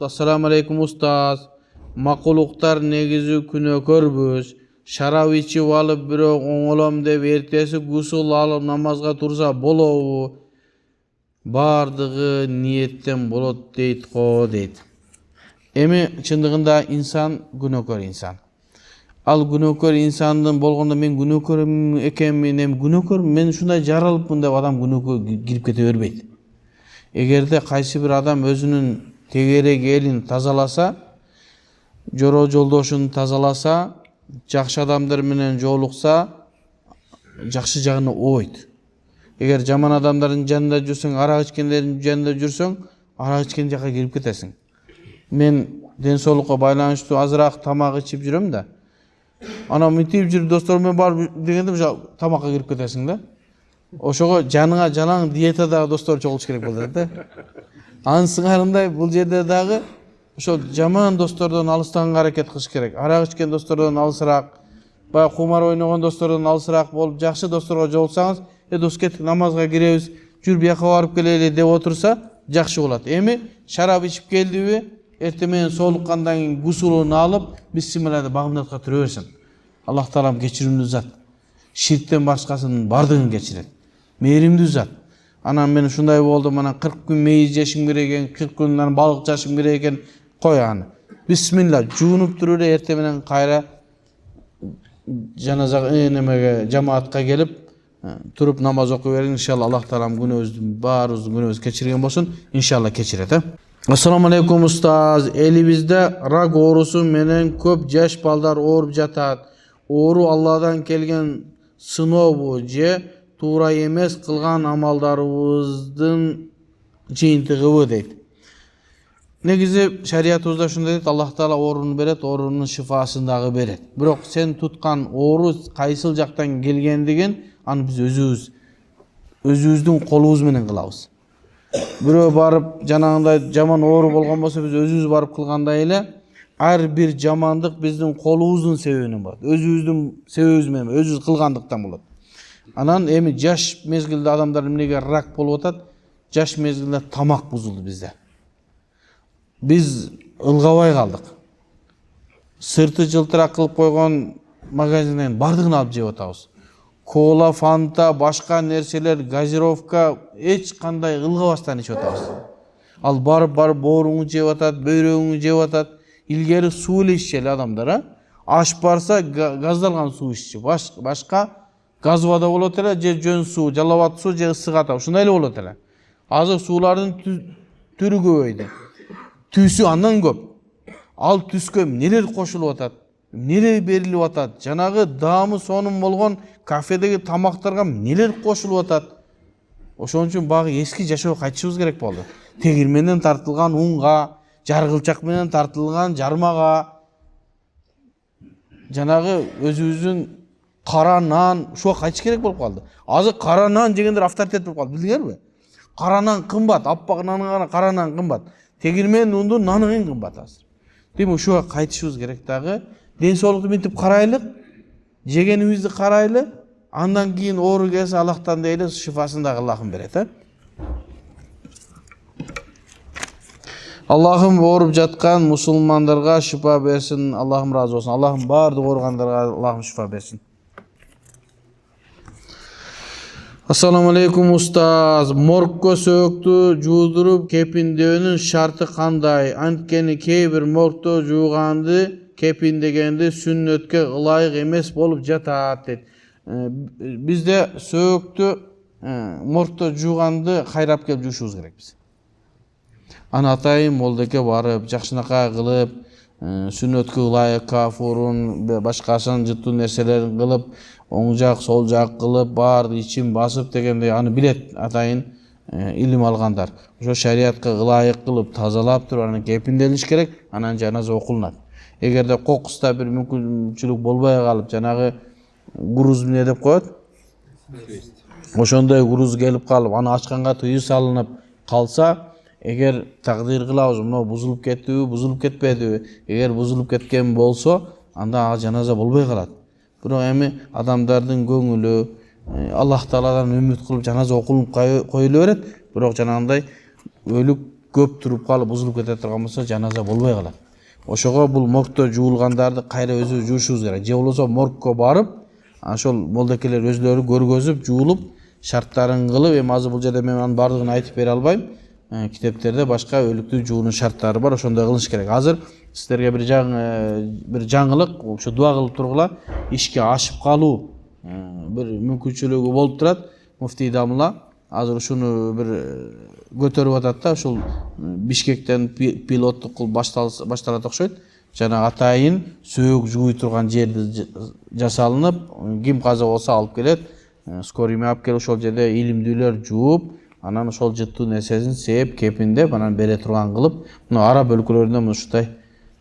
Assalamu alaikum ustaz. Maquluktar negizi күнөкөрбүз. Şarap içip alıp birok oңолом деп эртеси гусул алып намазга турса болобу? Бардыгы ниеттен болот дейт го дейт. Эми чындыгында инсан күнөкөр инсан. Ал күнөкөр инсандын болгондо мен күнөкөрүм экенмин, эми күнөкөр мен ушундай жаралыпмын деп адам күнөкө кирип кете бербейт. Эгерде кайсы бир адам өзүнүн тегерек элин тазаласа, жоро жолдошун тазаласа, жакшы адамдар менен жолукса, жакшы жагына ойт. Эгер жаман адамдардын жанында жүрсөң, арак ичкендердин жанында жүрсөң, арак ичкен жакка кирип кетесиң. Мен ден соолукка байланыштуу азыраак тамак ичип жүрөм да. Ана мынтип жүрүп достор менен барып дегенде тамакка кирип кетесиң да. Ошого жаныңа жалаң диетадагы достор чогулуш керек болот да. Анын сыңарындай бул жерде дагы ошо жаман достордон алыстанга аракет кылыш керек. Арак ичкен достордон алысыраак, баягы кумар ойногон достордон алысыраак болуп, жакшы досторго жолуксаңыз, дос кеттик намазга киребиз, жүр бияка барып келели деп отурса, жакшы болот. Эми шарап ичип келдиби, эртең менен соолуккандан кийин гусулун алып, бисмилла деп багымдатка тура берсин. Аллах таалам кечиримдүү зат. Ширктен башкасынын бардыгын кечирет. Мээримдүү зат. Анан мен ушундай болдум, анан 40 күн мейиз жешим керек экен, 40 күн балык жашым керек экен. Кой аны. Бисмилла, жуунуп туруп эртең менен кайра жаназага немеге жамаатка келип, туруп намаз окуй бериң. Иншалла Аллах таалам күнөөбүздүн баарыбыздын күнөөбүздү кечирген болсун. Иншалла кечирет. Ассаламу алейкум устаз. Элибизде рак оорусу менен көп жаш балдар ооруп жатат. Оору Алладан келген сынообу же туура эмес кылган амалдарыбыздын жыйынтыгыбы дейт. Негизи шариятыбызда ушундай дейт, Аллах таала ооруну берет, оорунун шифасын дагы берет. Бирок сен туткан оору кайсыл жактан келгендигин аны биз өзүбүздүн колубуз менен кылабыз. Бирөө барып жанагындай жаман оору болгон болсо биз өзүбүз барып кылгандай эле ар бир жамандык биздин колубуздун себебинен болот. Өзүбүздүн себебибиз менен, өзүбүз кылгандыктан болот. Анан эми жаш мезгилде адамдар эмнеге рак болуп атат? Жаш мезгилде тамак бузулду бизде. Биз ылгабай калдык. Сырты жылтырак кылып койгон магазинден бардыгын алып жеп атабыз. Кола, фанта, башка нерселер, газировка эч кандай ылгабастан ичип атабыз. Ал барып бооруңду жеп атат, бөйрөгүңдү жеп атат. Илгери суу эле иччү эле адамдар, аш барса газдалган суу иччү. Башка газ вода болот эле, же жөн суу, жалабат суу, же ысык ата. Ушундай эле болот эле. Азыр суулардын түрү көбөйдү. Түсү андан көп. Ал түскө эмнелер кошулуп атат? Эмнелер берилип атат? Жанагы даамы сонун болгон кафедеги тамактарга эмнелер кошулуп атат? Ошон үчүн багы эски жашоого кайтышыбыз керек болду. Тегирменден тартылган унга, жаргылчак менен тартылган жармага, жанагы өзүбүздүн кара нан, ушуга кайтыш керек болуп калды. Азыр кара нан жегендер авторитет болуп калды, билдиңерби? Кара нан кымбат, аппак нанга кара нан кымбат. Тегирмен ундун наны эң кымбат азыр. Демек ушуга кайтышыбыз керек дагы. Ден соолукту мынтип карайлык, жегенибизди карайлы, андан кийин оору келсе Аллахтан дейли, шифасын дагы Аллахым берет. Аллахым ооруп жаткан мусулмандарга шифа берсин. Аллахым разы болсун. Аллахым бардык ооругандарга Аллахым шифа берсин. Ассаламу алейкум устаз. Моргко сөөктү жуудуруп кепиндөөнүн шарты кандай? Анткени кээ бир моргто жууганды кепиндегенди сүннөткө ылайык эмес болуп жатат дейт. Бизде сөөктү моргто жууганды кайрап келип жуушубуз керек биз. Аны атайын молдоке барып, жакшынакай кылып, сүннөткө ылайык кафурун, башкасын жыттуу нерселерин кылып, оң жак, сол жак кылып, баарды ичин басып дегендей аны билет атайын илим алгандар. Ошо шариатка ылайык кылып, тазалап туруп, анан кепинделиш керек, анан жаназа окулунат. Эгерде кокуста бир мүмкүнчүлүк болбой калып, жанагы груз эмне деп коет? Ошондой груз келип калып, аны ачканга тыюу салынып калса, эгер тагдир кылабыз, мына бузулуп кеттиби, бузулуп кетпедиби? Эгер бузулуп кеткен болсо, анда жаназа болбой калат. Бирок эми адамдардын көңүлү Аллах Тааладан үмүт кылып жаназа окулуп коюла берет. Бирок жанагындай өлүк көп туруп калып бузулуп кете турган болсо жаназа болбой калат. Ошого бул моргто жуулгандарды кайра өзүбүз жуушубуз керек. Же болбосо моргко барып, ошол молдекелер өзлөрү көргөзүп, жуулуп, шарттарын кылып, эми азыр бул жерде мен анын баардыгын айтып бере албайм. Китептерде башка өлүктү жуунун шарттары бар, ошондой кылыш керек. Азыр сиздерге бир жаңылык, ошо дуа кылып тургула, ишке ашып калуу бир мүмкүнчүлүгү болуп турат. Муфтий Дамла азыр ушуну бир көтөрүп атат да, ушул Бишкектен пилоттук кылып башталат окшойт. Жана атайын сөөк жууй турган жерди жасалынып, ким каза болсо алып келет, скорыйме алып келип ошол жерде илимдүүлөр жууп, анан ошол жыттуу нерсесин сээп, кепиндеп, анан бере турган кылып, мына араб өлкөлөрүндө ушундай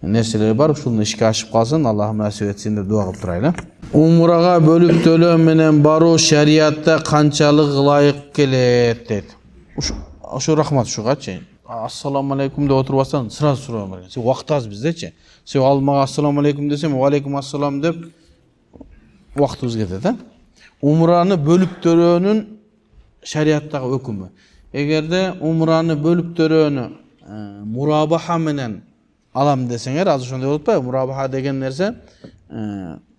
нерселер бар. Ушуну ишке ашып калсын, Аллахым насип этсин деп дуа кылып турайлы. Умрага бөлүп төлөө менен баруу шариатта канчалык ылайык келет дейт. Ушу рахмат ушугачы. Ассаламу алейкум деп отурбастан сразу суроо керек. Сен убакыт аз биздечи. Сен ал мага ассаламу алейкум десем, ва алейкум ассалам деп убактыбыз кетет, а? Умраны бөлүп төлөөнүн шариаттагы өкүмү. Эгерде умраны бөлүп төлөөнү мурабаха менен алам десеңер, азыр ошондой болуп атпайбы? Мурабаха деген нерсе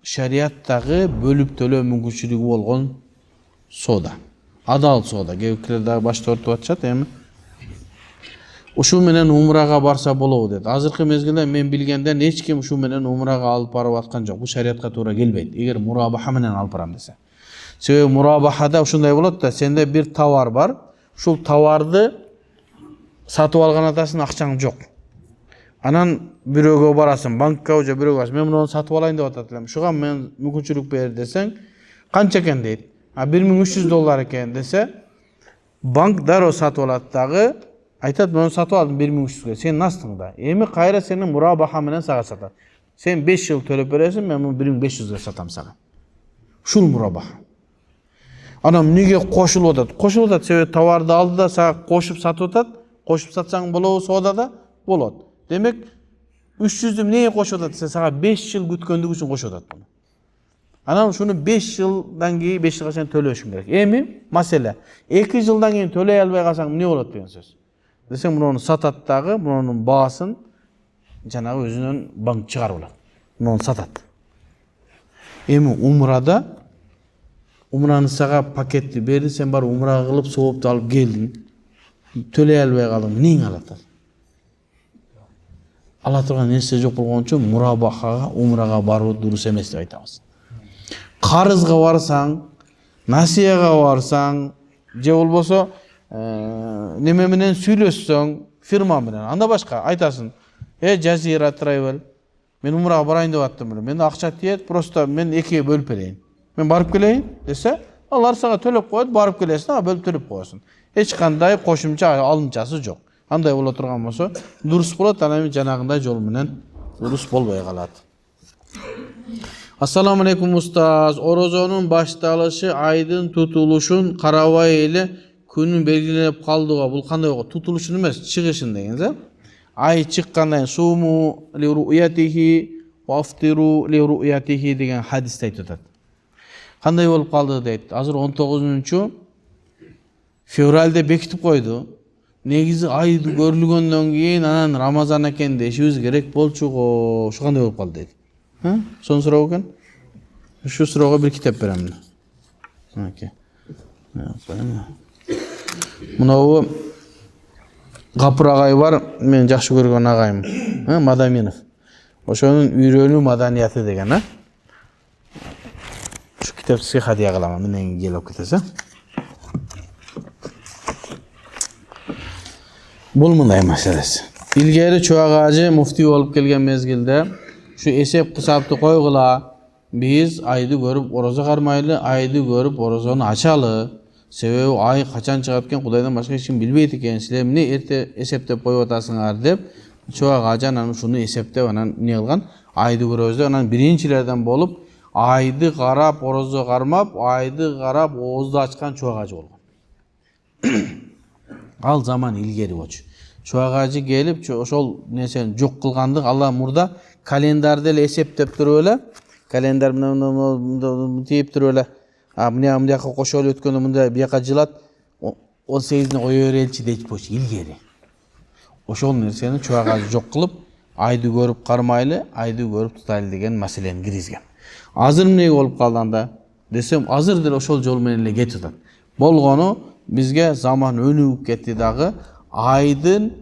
шариаттагы бөлүп төлөө мүмкүнчүлүгү болгон соода. Адал соода. Кээбирлер дагы башты ортуп атышат, эми ушу менен умрага барса болобу дейт. Азыркы мезгилде мен билгенден эч ким ушу менен умрага алып барып аткан жок. Бул шариатка туура келбейт. Эгер мурабаха менен алып барам десе. Себеби мурабахада ушундай болот да, сенде бир товар бар, ушул товарды сатып алган атасын акчаң жок. Анан бирөөгө барасың, банкка же бирөөгө барасың, мен муну сатып алайын деп атат элем. Ушуга мен мүмкүнчүлүк бер десең, канча экен дейт. $1300 экен десе, банк дароо сатып алат дагы, айтат, мен сатып алдым 1300-ге. Сен настыңда. Эми кайра сенин мурабаха менен сага сатат. Сен 5 жыл төлөп бересиң, мен муну 1500-ге сатам сага. Ушул мурабаха. Анан эмнеге кошулуп атат? Кошулуп атат, себеби товарды алды да сага кошуп сатып атат. Кошуп сатсаң болобу соодада? Болот. Демек 300-дү эмнеге кошуп атат десе, сага 5 жыл күткөндүк үчүн кошуп атат буну. Анан ушуну 5 жылдан кийин 5 жылга чейин төлөшүң керек. Эми маселе 2 жылдан кийин төлөй албай калсаң эмне болот деген сөз. Десең, муну сатат дагы, мунун баасын жанагы өзүнөн банк чыгарып алат. Муну сатат. Эми умраны сага пакетти берди, сен бар умра кылып, соопту алып келдиң. Төлөй албай калдың, эмнең алат? Ала турган нерсе жок болгон үчүн мурабахага, умрага баруу дурус эмес деп айтабыз. Карызга барсаң, насияга барсаң, же болбосо неме менен сүйлөшсөң, фирма менен, анда башка айтасың, Жазира Travel, мен умрага барайын деп аттым, мен акча тиет, просто мен экиге бөлүп берейин. Мен барып келейин десе, алар сага төлөп коет, барып келесиң, бөлүп төлөп коесуң. Эч кандай кошумча алымчасы жок. Андай боло турган болсо, дурус болот, анан эми жанагындай жол менен дурус болбой калат. Ассаламу алейкум устаз. Орозонун башталышы айдын тутулушун карабай эле күнүн белгилеп калдыга. Бул кандай болот? Тутулушун эмес, чыгышын дегенде. Ай чыккандан суму ли ру'ятихи ва афтиру ли ру'ятихи деген хадисте айтып атат. Кандай болуп калды дейт. Азыр 19 февралда бекитип койду. Негизи айды көрүлгөндөн кийин анан Рамазан экен дешибиз керек болчуго. Ушу кандай болуп калды дейт. Сон суроо экен. Ушу суроого бир китеп берем. Мынау Гапыр агай бар, мен жакшы көргөн агайым, Мадаминов. Ошонун үйрөнүү маданияты деген, Ушу китепти сизге хадия кылам, менен келип кетесиз. Бул мындай маселеси. Илгери Чубак ажы муфтий болуп келген мезгилде ушу эсеп кысапты койгула, биз айды көрүп орозо кармайлы, айды көрүп орозону ачалы. Себеби ай качан чыгат экен Кудайдан башка эч ким билбейт экен. Силер эмне эрте эсептеп коюп атасыңар деп Чубак ажы анан ушуну эсептеп анан эмне кылган? Айды көрөбүз деп анан биринчилерден болуп айды карап орозо кармап, айды карап оозду ачкан Чубак ажы болгон. Ал заман илгери болчу. Чубак ажы келип ошол нерсени жок кылгандык Алла мурда календарды эле эсептеп туруп эле, календар менен тийип туруп эле, мындяка кошо эле өткөндө мындай бияка жылат, 18-не кое береличи дейт болчу илгери. ошол нерсени чубак ажы жок кылып, айды көрүп кармайлы, айды көрүп тутайлы деген маселени киргизген. Азыр эмне болуп калды анда десем, азыр деле ошол жол менен эле кетип атат. Болгону бизге заман өнүгүп кетти дагы, айдын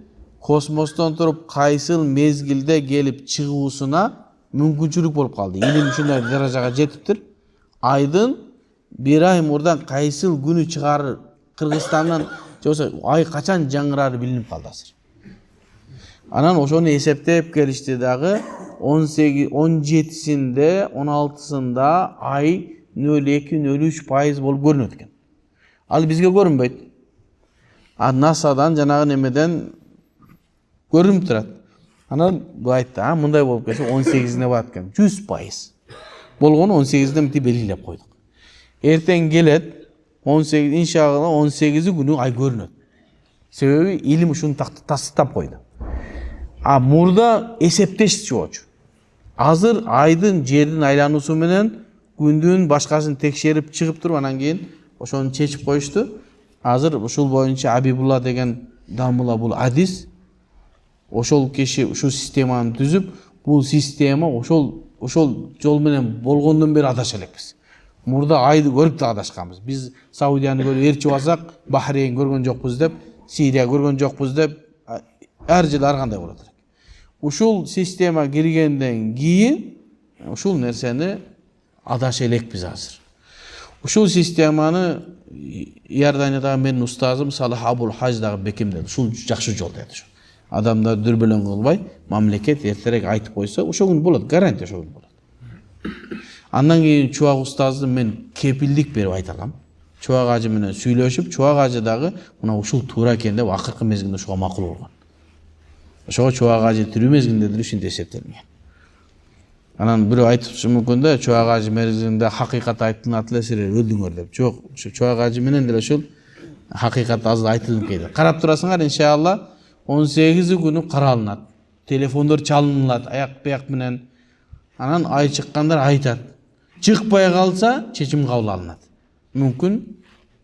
космостон туруп кайсыл мезгилде келип чыгуусуна мүмкүнчүлүк болуп калды. Илим ушундай даражага жетиптир. Айдын bir ай мурдан кайсыл күнү чыгары Кыргызстандан жоксо ай качан жаңырары билинип калды азыр. Анан ошону эсептеп келишти дагы 17-синде, 16-сында ай 0,2-0,3% болуп көрүнөт экен. Ал бизге көрүнбөйт. НАСАдан жанагы немеден көрүнүп турат. Анан бу айтты, мындай болуп кетсе 18-ине барат экен. 100%. Болгону 18-ден мынтип белгилеп койдук. Эртең келет 18, иншалла 18 күнү ай көрүнөт. Себеби илим ушуну тастап койду. Мурда эсептешчү болчу. Азыр айдын жердин айлануусу менен күндүн башкасын текшерип чыгып туруп, анан кийин ошону чечип коюшту. Азыр ушул боюнча Абибулла деген дамыла бул адис, ошол киши ушул системаны түзүп, бул система ошол жол менен болгондон бери адаша элекпиз. Мурда айды көрүп да адашканбыз. Биз Саудияны көрүп ээрчип алсак, Бахрейн көргөн жокпуз деп, Сирия көргөн жокпуз деп, ар жыл ар кандай болот элек. Ушул система киргенден кийин ушул нерсени адаша элекпиз азыр. Ушул системаны Иорданиядагы менин устазым Салах Абул Хаж дагы бекемдеди. Ушул жакшы жол деди. Адамдар дүрбөлөң кылбай, мамлекет эртерээк айтып койсо, ошол күн болот, гарантия ошол күн болот. Андан кийин чубак устазды мен кепилдик берип айта алам. Чубак ажы менен сүйлөшүп, чубак ажы дагы мына ушул туура экен деп акыркы мезгилде ошого макул болгон. Ошого чубак ажы тирүү мезгилинде деле ушинтип эсептелген. Анан бирөө айтышы мүмкүн да, чубак ажы мезгилинде хакыйкат айтылат эле силер өлдүңөр деп. Жок, ушу чубак ажы менен деле ушул хакыйкат азыр айтылып келди. Карап турасыңар, иншалла 18 күнү каралынат. Телефондор чалынылат аяк-бияк менен. Анан ай чыккандар айтат. Чыкпай калса чечим кабыл алынат. Мүмкүн,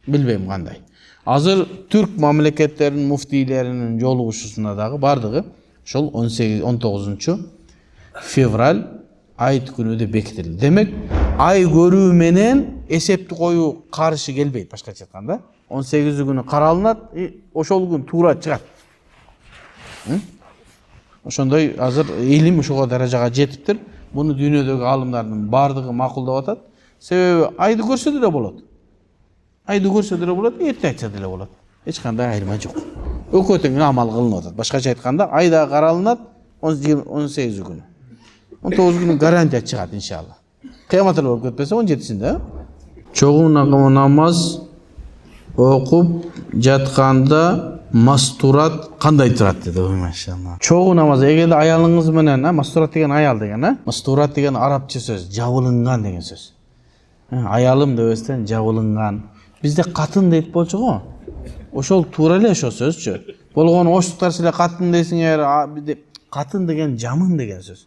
билбейм кандай. Азыр түрк мамлекеттеринин муфтийлеринин жолугушусуна дагы бардыгы ошол 19 февраль айт күнү деп бекитилди. Демек, ай көрүү менен эсепти коюу каршы келбейт, башкача айтканда. 18 күнү каралынат, ошол күн туура чыгат. Ошондой азыр илим ушуга даражага жетиптир. Буну дүйнөдөгү алымдардын бардыгы макулдап атат. Себеби айды көрсө деле болот. Айды көрсө деле болот, эрте айтса деле болот. Эч кандай айырма жок. Экөө тең амал кылынып атат. Башкача айтканда, айда каралынат 18 күнү. 19 күнү гарантия чыгат иншалла. Кыямат болуп кетпесе 17-синде. Чогуу намаз окуп жатканда мастурат кандай турат деди, машалла. Чогуу намаз эгерде аялыңыз менен, мастурат деген аял деген, мастурат деген арабча сөз, жабылынган деген сөз. Аялым дебестен жабылынган. Бизде катын дейт болчу го. Ошол туура эле ошол сөзчү. Болгону оштуктар силер катын дейсиңер, бизде катын деген жамын деген сөз.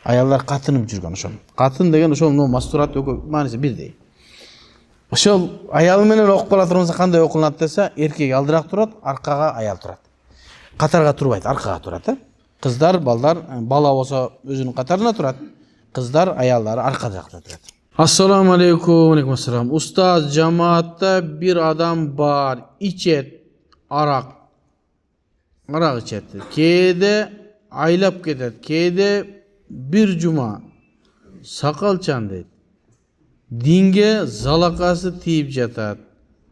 Аялдар катынып жүргөн ошол. Катын деген ошол мастурат өкө мааниси бирдей. Ошол аял менен окуп кала турганса кандай окулат десе, эркек алдыраак турат, аркага аял турат. Катарга турбайт, аркага турат. Кыздар, балдар, бала болсо өзүнүн катарына турат. Кыздар, аялдары арка жакта турат. Ассаламу алейкум, алейкум ассалам. Устаз, жамаатта бир адам бар, ичет, арак ичет. Кээде айлап кетет, кээде бир жума сакалчан дейт. Динге залакасы тийип жатат.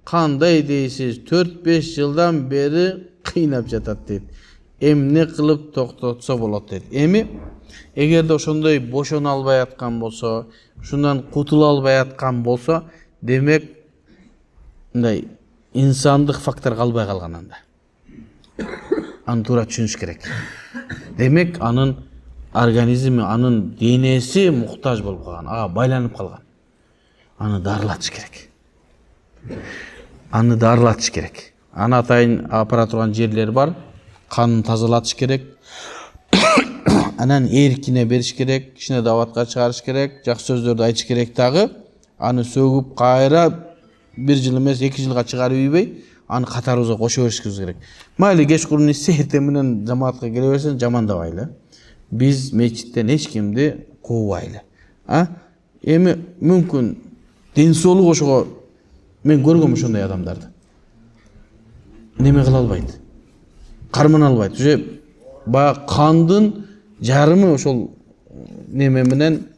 Кандай дейсиз? 4-5 жылдан бери кыйнап жатат дейт. Эмне кылып токтотсо болот дейт. Эми эгерде ошондой бошоно албай аткан болсо, ушундан кутула албай аткан болсо, демек мындай инсандык фактор калбай калган анда. Аны туура түшүнүш керек. Демек анын организми, анын денеси муктаж болуп калган, ага байланып калган. Аны дарылатыш керек. Аны атайын апара турган жерлер бар. Канын тазалатыш керек. Анан эркине бериш керек, кичине даватка чыгарыш керек, жакшы сөздөрдү айтыш керек дагы. Аны сөгүп кайра 1 жыл эмес 2 жылга чыгарып ийбей, аны катарыбызга кошо беришибиз керек. Майли кечкурун сехте менен жамаатка келе берсең жамандабайлы. Биз мечиттен эч кимди куубайлы. Эми мүмкүн ден соолук ошого мен көргөм ошондой адамдарды. Неме кыла албайт. Кармана албайт. Уже баягы кандын жарымы ошол неме менен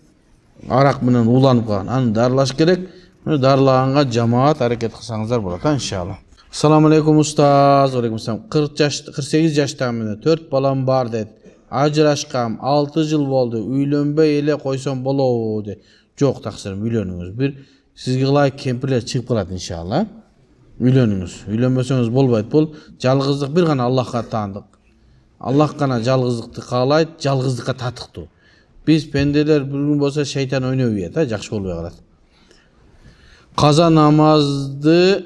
арак менен ууланып калган. Аны дарылаш керек. Дарылаганга жамаат аракет кылсаңыздар болот, иншалла. Assalamu alaikum ustaz. Алейкум ассалам. 48 жаштамын менен 4 балам бар дейт. Ажырашкам 6 жыл болду. Үйлөнбөй эле койсом болобу дейт. Жок, таксырым, үйлөнүңүз. Бир сизге кылай кемпирлер чыгып калат иншалла. Үйлөнүңүз. Үйлөнбөсөңүз болбойт. Бул жалгыздык бир гана Аллахка таандык. Аллах гана жалгыздыкты каалайт, жалгыздыкка татыктуу. Биз пенделер бир күн болсо шейтан ойной берет, жакшы болбой калат. Каза намазды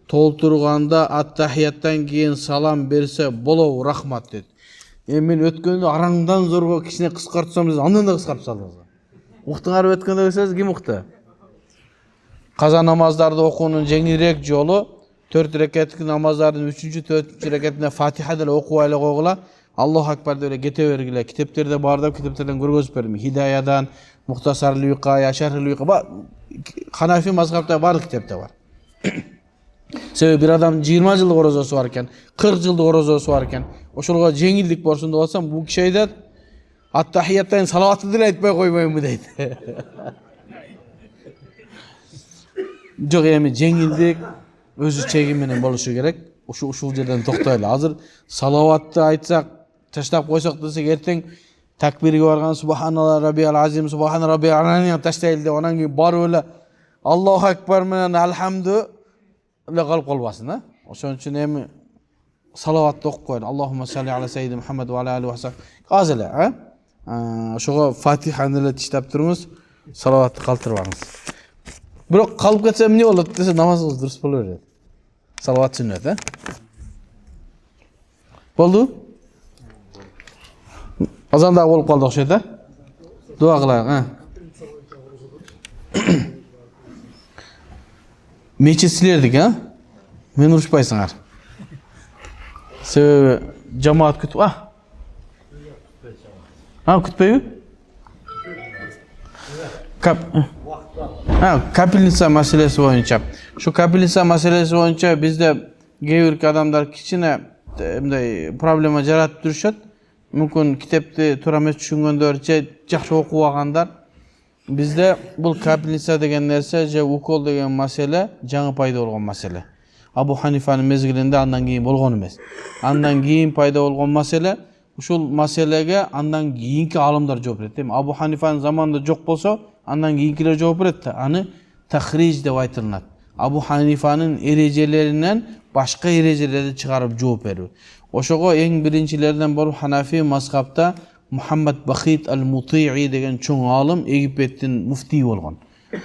толтурганда ат-тахияттан кийин салам берсе болобу, рахмат дейт. Мен өткөндө араңдан зорго кичине кыскартсам, андан да кыскартып салдыңыз. Уктуңар өткөндө десеңиз ким укты? Каза намаздарды окуунун жеңилирээк жолу 4 рекеттик намаздардын 3-4 рекетине Фатиха деле окуп эле койгула. Аллаху акбар деп кете бергиле. Китептерде бар деп китептерден көргөзүп бердим. Хидаядан, Мухтасар Люйка, Ашар Люйка, Ханафи мазхабта барлык китепте бар. Себеби бир адам 20 жылдык орозосу бар экен, 40 жылдык орозосу бар экен. Ошолго жеңилдик болсун деп атсам, бул киши айтат, ат-тахияттан салаватты деле айтпай койбоймунбу дейт. Жок, эми жеңилдик өзү чеги менен болушу керек. Ушул жерден токтойлу. Азыр салаватты айтсак, таштап койсок десек, эртең такбирге барган субханалла раббил азим, субхана раббил алани таштайлы деп, анан кийин барып эле Аллаху акбар менен алхамду эле калып калбасын, Ошон үчүн эми салаватты окуп коелу. Аллахумма салли аля саййиди Мухаммад ва аля алихи ва сахби. Азыр эле, ошого Фатиханы эле тиштап туруңуз, салаватты калтырбаңыз. Бирок калып кетсе эмне болот десе, намазыңыз дурус боло берет. Салават сүннет, Болду? Азанда болуп калды окшойт, Дуа кылайык, Мечит силердик, Мен урушпайсыңар. Себеби жамаат күтүп, күтпөйбү? Капельница маселеси боюнча. Şu капельница маселеси боюнча бизде кээ бир адамдар кичине мындай проблема жаратып жүрүшөт. Мүмкүн китепти туура эмес түшүнгөндөр же жакшы окубагандар. Бизде бул капельница деген нерсе же укол деген маселе жаңы пайда болгон маселе. Абу Ханифанын мезгилинде андан кийин болгон эмес. Андан кийин пайда болгон маселе. Ушул маселеге андан кийинки алымдар жооп берет. Абу Ханифанын заманында жок болсо, андан кийинкилер жооп берет. Аны тахриж деп айтылат. Абу Ханифанын эрежелеринен башка эрежелерди чыгарып жооп берүү. Ошого эң биринчилерден болуп Ханафи мазхабта Мухаммад Бахит ал-Мути'i деген чоң алым Египеттин муфтии болгон.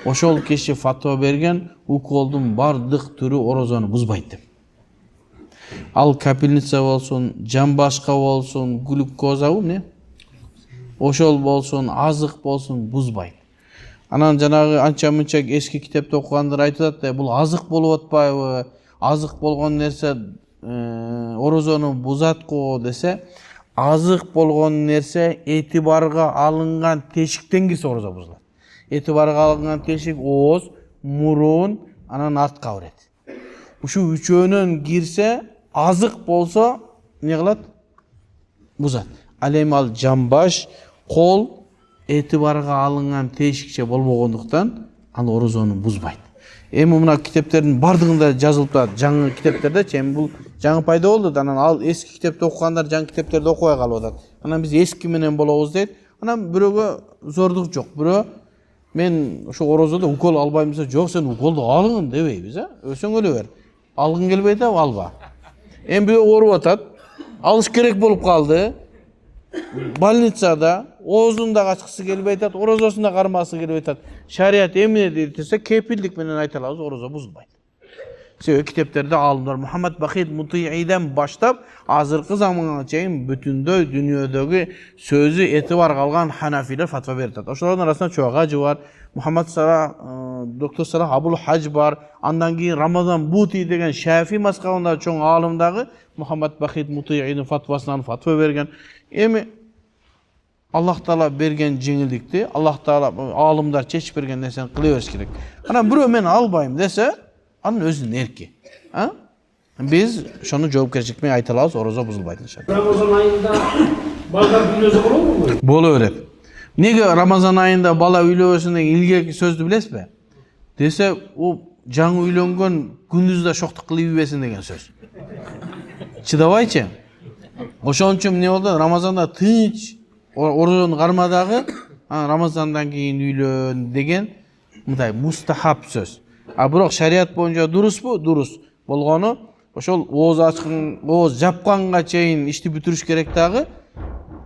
Ошол киши фатва берген, уколдун бардык түрү орозону бузбайт деп. Ал капельница болсун, жамбашка болсун, глюкозабы эмне? Ошол болсун, азык болсун, бузбайт. Анан жанагы анча-мынча эски китепте окугандар айтат, бул азык болуп атпайбы? Азык болгон нерсе орозону бузат го десе, азык болгон нерсе этибарга алынган тешиктен кирсе орозо бузулат. Этибарга алынган тешик ооз, мурун, анан артка кирет. Ушул үчөөнөн кирсе, азык болсо эмне кылат? Бузат. Ал эми ал жамбаш, кол этибарга алынган тешикче болбогондуктан ал орозону бузбайт. Эми мына китептердин бардыгында жазылып турат. Жаңы китептерде, эми бул жаңы пайда болду, анан ал эски китепти окугандар жаңы китептерди окубай калып атат. Анан биз эски менен болобуз дейт. Анан бирөөгө зордук жок. Бирөө мен ошо орозодо укол албайм десе, жок, сен уколду алыңын дебейбиз, Өсөң өлө бер. Алгың келбейт, алба. Эми бирөө ооруп атат. Алыш керек болуп калды. Больницада оозунда качкысы келбей атат, орозосунда кармасы келбей атат. Шарият эмне дейт десе, кепилдик менен айта алабыз, орозо бузулбайт. Себеби китептерде алымдар Мухаммад Бахит Мутииден баштап азыркы заманга чейин бүтүндөй дүйнөдөгү сөзү эти бар калган ханафилер фатва берип атат. Ошолордун арасында Чуагажы бар, Мухаммад Сара, доктор Салах Абул Хадж бар, андан кийин Рамазан Бути деген Шафи мазхабында чоң алымдагы Мухаммад Бахит Мутиидин фатвасынан фатва берген. Эми Аллах Таала берген жеңилдикти, Аллах Таала алымдар чечип берген нерсени кыла бериш керек. Анан бирөө мен албайм десе, анын өзүнүн эрки. Биз ошону жоопкерчилик менен айта алабыз, орозо бузулбайт иншалла. Рамазан айында балдар үйлөсө болобу? Боло берет. Неге Рамазан айында бала үйлөбөсүн деген илгерки сөздү билесизби? Десе, о жаңы үйлөнгөн күндүздө шоктук кылып ийбесин деген сөз. Чыдабайчы. Ошон үчүн эмне болду? Рамазанда тынч орозону кармадагы, Рамазандан кийин үйлөн деген мындай мустахаб сөз. Бирок шарият боюнча дурусбу? Дурус. Болгону ошол ооз жапканга чейин ишти бүтүрүш керек дагы.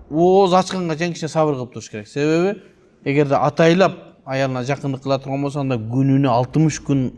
Ооз ачканга чейин кичине сабыр кылып туруш керек. Себеби эгерде атайлап аялына жакындык кыла турган болсо, анда күнүнө 60 күн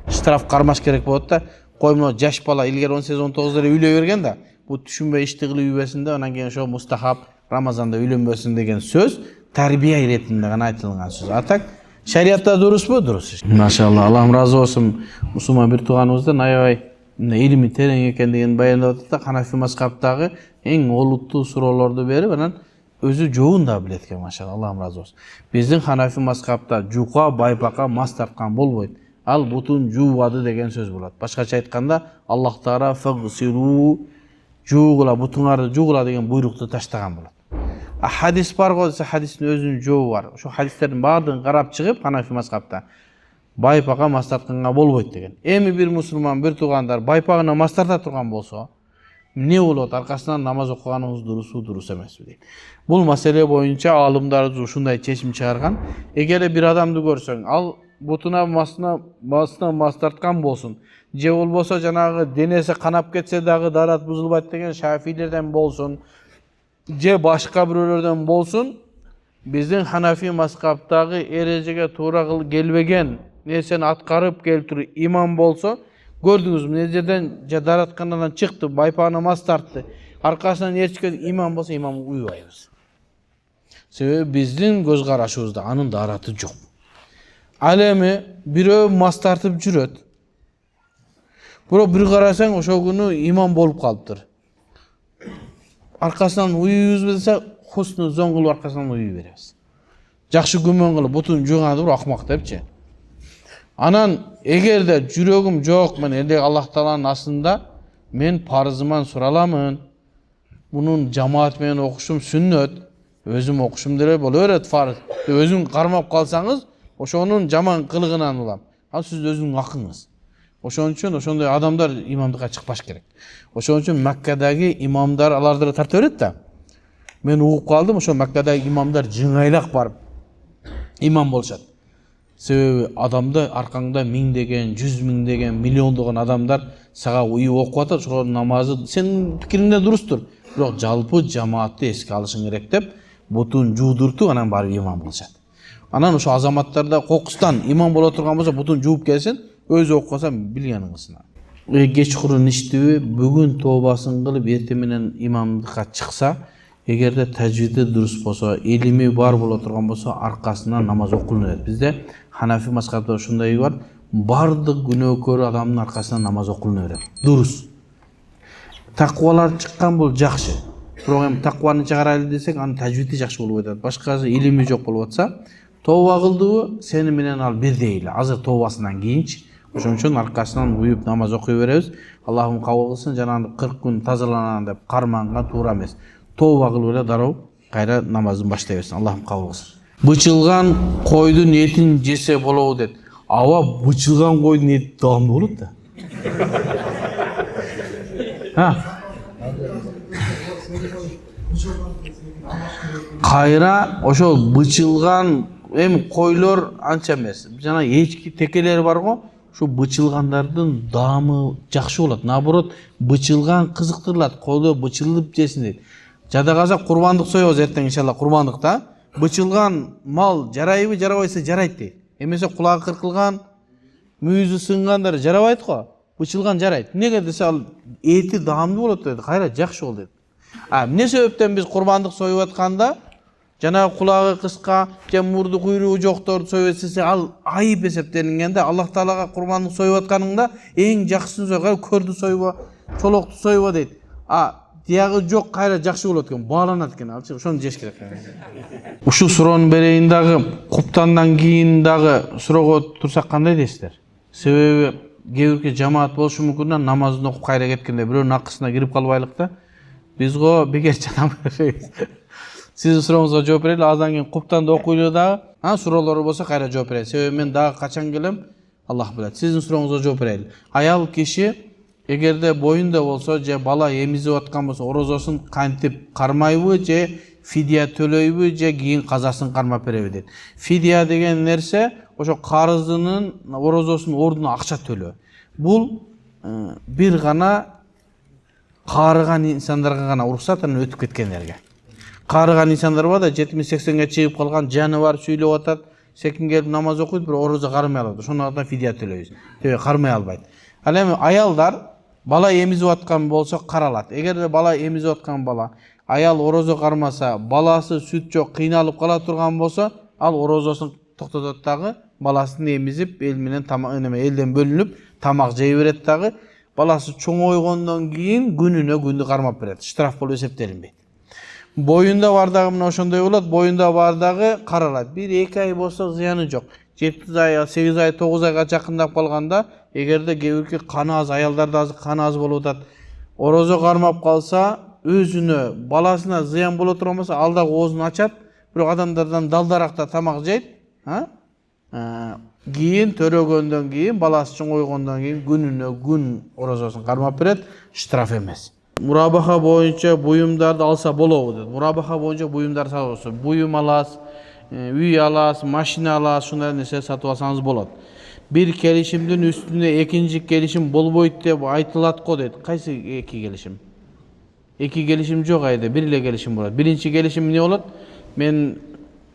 штраф кармаш керек болот да. Кой мына жаш бала илгери 18-19 эле үйлөй берген да. Бу түшүнбөй ишти кылып үйбөсүн да, анан кийин ошо мустахаб Рамазанда үйлөнбөсүн деген сөз тарбия иретинде гана айтылган сөз. Атак шариатта дурусбу? Дурус. Машалла, Аллахым разы болсун. Мусулман бир тууганыбыздан аябай илими терең экендигин баяндап атат да, Ханафи мазхабтагы эң олуттуу суроолорду берип, анан өзү жоогун да билет экен, машалла, Аллахым разы болсун. Биздин Ханафи мазхабта жука, байпака мас тарткан болбойт. Ал бутун жуубады деген сөз болот. Башкача айтканда, Аллах Таала фагсиру жуугула, бутуңарды жуугула деген буйрукту таштаган болот. Хадис бар го десе, хадистин өзүнүн жообу бар. Ошо хадистердин баардыгын карап чыгып, Ханафи мазхабта байпага мас тартканга болбойт деген. Эми бир мусулман, бир туугандар байпагына мас тарта турган болсо, эмне болот? Аркасынан намаз окуганыңыз дурусбу, дурус эмеспи дейт. Бул маселе боюнча аалымдар ушундай чечим чыгарган. Эгер бир адамды көрсөң, ал бутуна мас тарткан болсун, же болбосо жанагы денеси канап кетсе дагы дарат бузулбайт деген Шафилерден болсун, же башка бирөөлөрдөн болсун, биздин Ханафи мазхабтагы эрежеге туура келбеген нерсени аткарып келип туруп имам болсо, көрдүңүзбү, мына жерден дараткандан чыкты, байпагына мас тартты, аркасынан ээрчикен имам болсо, имам уйбайбыз. Себеби биздин көз карашыбызда анын дараты жок. Ал эми бирөө мас тартып жүрөт. Бирок бир карасаң, ошол күнү имам болуп калыптыр. Аркасынан уйуйбузбу десе, хусну зон кылып аркасынан уюй беребиз. Жакшы күмөн кылып бутун жууган бир акмак депчи. Анан эгерде жүрөгүм жок, мен эле Аллах Тааланын астында мен парызыман сураламын. Мунун жамаат менен окушум сүннөт, өзүм окушум деле боло берет фарыз. Өзүң кармап калсаңыз, ошонун жаман кылыгынан улам. Ал сиз өзүңүн акыңыз. Ошон үчүн ошондой адамдар имамдыкка чыкпаш керек. Ошон үчүн Маккадагы имамдар аларды тарта берет да. Мен угуп калдым, ошо Маккадагы имамдар жыңайлак барып имам болушат. Себеби адамда аркаңда миңдеген, 100 миңдеген, миллиондогон адамдар сага уюп окуп атат, ошолордун намазы сенин пикириңде дурустур. Бирок жалпы жамаатты эске алышың керек деп, бутун жуудуртуп анан барып имам болушат. Анан ошо азаматтарда кокустан имам боло турган болсо, бутун жууп келсин, өзү окуп калса билгениң кылсын. Кечкурун иштиби, бүгүн тообасын кылып, эртең менен имамдыкка чыкса, эгерде тажвиди дурус болсо, илими бар боло турган болсо, аркасынан намаз окулат. Бизде Ханафи мазхабында ушундай бар, бардык күнөөкөр адамдын аркасынан намаз окулат. Дурус. Таквалар чыккан бул жакшы. Бирок эми такваны чыгарайлы десек, анын тажвиди жакшы болуп атат. Башкасы илими жок болуп атса, тооба кылдыбы, сени менен ал бирдей эле. Азыр тообасынан кийинчи. Ошон үчүн аркасынан уюп намаз окуй беребиз. Аллахым кабыл кылсын, жанагы 40 күн тазаланам деп карманга туура эмес. Тооба кылып эле дароо кайра намазын баштай берсин. Аллахым кабыл кылсын. Бычылган койдун этин жесе болобу дейт. Аба бычылган койдун эти даамдуу болот да. Кайра ошо бычылган койлор анча эмес. Жана эчки текелер бар го, ошо бычылгандардын даамы жакшы болот. Наоборот, бычылган кызыктырылат. Койдо бычылып жесин дейт. Жада казак курбандык соебуз эртең иншалла, курбандыкта. Бычылган мал жарайбы, жарабайса жарайт дейт. Эмесе кулагы кыркылган, мүйүзү сынгандар жарабайт го. Bıçılgan jarayt. Nege dese al eti dağımlı bolot dedi. Kayra jakşı bol dedi. Ne sebepten biz kurbanlık soyup atkanda jana kulagı kıska, je murdu kuyruğu joktordu soyup etse al ayıp esepleningende Allah Taalaga kurbanlık soyup atkanыңda eң jakşысын soyup kördü soyup, çoloktu soyup deyt. Diyagı jok kayra jakşı bolot eken, bağlanat eken alçı. Şonu jеш керек. Uşu suronun bereyin dagı, kuptandan keyin dagı surogo tursak kандай deysiler? Sebebi kebirki jamaat boluşu мүмкүн да намазын окуп кайра кеткенде бирөөнүн акысына кирип калбайлык да. Биз го бекер жана беребиz. Сиздин сурооңузга жооп берели, аздан кийин куптанды окуйлу дагы, суроолору болсо кайра жооп берели. Себеби мен дагы качан келем, Аллах билет. Сиздин сурооңузга жооп берели. Аял киши эгерде боюнда болсо же бала эмизип аткан болсо орозосун кантип кармайбы же фидия төлөйбү же кийин казасын кармап береби дейт. Фидия деген нерсе ошо карызынын орозосунун ордуна акча төлөө. Бул бир гана карыган инсандарга гана уруксат, анан өтүп кеткендерге. Карыган инсандар бар да 70-80ге чыгып калган жаны бар, сүйлөп атат, секин келип намаз окуйт, бирок орозо кармай алат. Ошондо фидия төлөйбүз. Себеби кармай албайт. Ал эми аялдар бала эмизип аткан болсо каралат. Эгерде бала эмизип аткан бала аял орозо кармаса, баласы сүт жок, кыйналып кала турган болсо, ал орозосун токтотот дагы, баласын эмизип, эл менен элден бөлүнүп, тамак жей берет дагы, баласы чоңойгондон кийин күнүнө кармап берет. Штраф болуп эсептелинбейт. Боюнда бар дагы мына ошондой болот, боюнда бар дагы каралат. 1-2 ай болсо зыяны жок. 7 ай, 8 ай, 9 айга жакындап калганда, эгерде кебирки каны аз, аялдарда аз каны аз болуп атат, орозо кармап калса, өзүнө, баласына зыян боло турган болсо, ал дагы оозун ачат, бирок адамдардан далдаракта тамак жейт, кийин төрөгөндөн кийин, баласы чоңойгондон кийин күнүнө күн орозосун кармап берет, штраф эмес. Мурабаха боюнча буюмдарды алса болобу дейт. Мурабаха боюнча буюмдар сатып, буюм аласыз, үй аласыз, машина аласыз, ушундай нерсе сатып алсаңыз болот. Бир келишимдин үстүнө экинчи келишим болбойт деп айтылат го дейт. Кайсы эки келишим? Эки келишим жок айда, бир эле келишим болот. Биринчи келишим эмне болот? Мен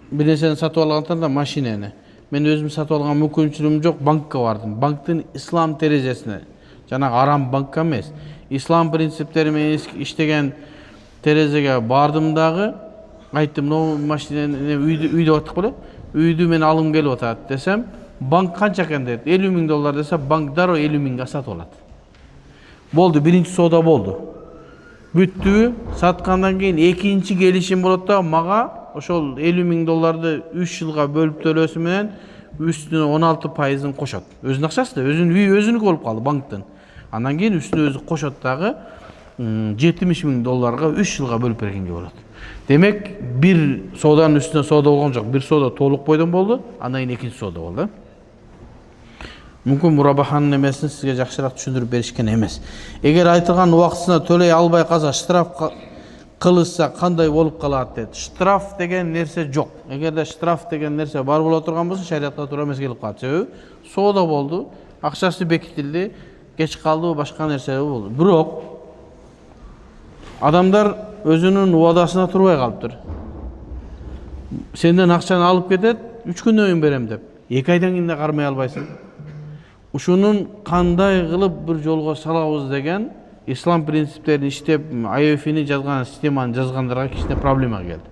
бир нерсени сатып алганданда машинени. Мен өзүм сатып алган мүмкүнчүлүгүм жок, банкка бардым. Банктын ислам терезесине, жана арам банкка эмес, ислам принциптери менен иштеген терезеге бардым дагы, айттым, "Но машинени үйдө аттык беле? Үйдү мен алым келип атат" десем, банк канча экен дейт. $50,000 десе, банк дароо $50,000 сатып алат. Болду, биринчи соода болду. Бүттү, саткандан кийин экинчи келишим болот да, мага ошол $50,000 3 жылга бөлүп төлөөсү менен үстүнө 16%-ын кошот. Өзүнүн акчасы да, өзүнүн үй өзүнүкү болуп калды банктын. Андан кийин үстүнө өзү кошот дагы $70,000 3 жылга бөлүп бергенге болот. Демек, бир сооданын үстүнө соода болгон жок. Бир соода толук бойдон болду, андан кийин экинчи соода болду. Мүмкүн мурабаханын эмесин сизге жакшыраак түшүндүрүп беришкен эмес. Эгер айтылган убактысында төлөй албай калса, штраф кылышса кандай болуп калат дейт. Штраф деген нерсе жок. Эгерде штраф деген нерсе бар боло турган болсо, шариатка туура эмес келип калат. Себеби соода болду, акчасы бекитилди, кеч калды, башка нерсе болду. Бирок адамдар өзүнүн убадасына турбай калыптыр. Сенден акчаны алып кетет, 3 күндөн кийин берем деп. 2 айдан кийин да кармай албайсың. Ушунун кандай кылып бир жолго салабыз деген ислам принциптерин иштеп, IOF'ни жазган, системаны жазгандарга кичине проблема келди.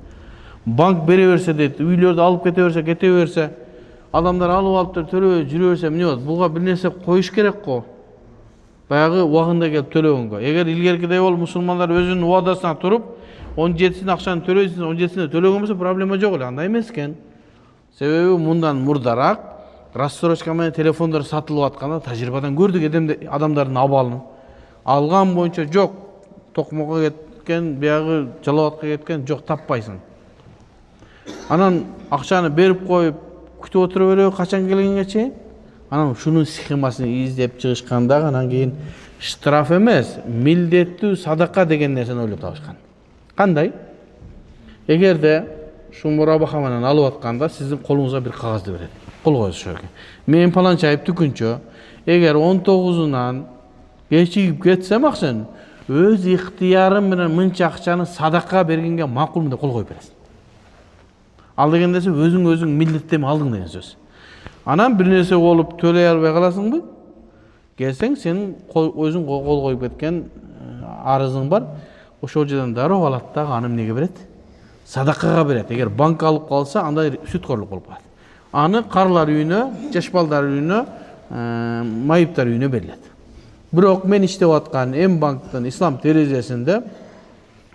Банк бере берсе дейт, үйлөрдү алып кете берсе, адамдар алып алыптыр, төлөбөй жүрө берсе, эмне болот? Буга бир нерсе коюш керек го. Баягы убагында келип төлөгөнгө. Эгер илгеркидей болуп мусулмандар өзүнүн убадасына туруп, 17-син акчаны төлөйсүң, 17-сине төлөгөн болсо проблема жок эле, андай эмес экен. Себеби мындан мурдараак рассрочка менен телефондор сатылып атканда тажрыйбадан көрдүк адамдардын абалын. Алган боюнча жок, токмокко кеткен, баягы Жалалатка кеткен, жок таппайсың. Анан акчаны берип коюп, күтүп отура береби качан келгенге чейин? Анан шунун схемасын издеп чыгышканда, анан кийин штраф эмес, милдеттүү садака деген нерсени ойлоп табышкан. Кандай? Эгерде шу мурабаха менен алып атканда сиздин колуңузга бир кагазды берет. Кол коюшу керек. Мен паланча айып түкүнчө, эгер 19-унан кечигип кетсем акчаны, өз ыктыярым менен мынча акчаны садака бергенге макулмун деп кол коюп бересиң. Ал деген нерсе өзүң милдеттеме алдың деген сөз. Анан бир нерсе болуп төлөй албай каласыңбы? Gelsen senin özün kol koyup ketken arızың бар. Ошол жерден дароо алат да аным неге берет? Садакага берет. Эгер банк алып калса, андай сүткөрлүк болуп калат. Аны карлар үйүнө, жаш балдар үйүнө, майыптар үйүнө берилет. Бирок мен иштеп аткан М-банктын ислам терезесинде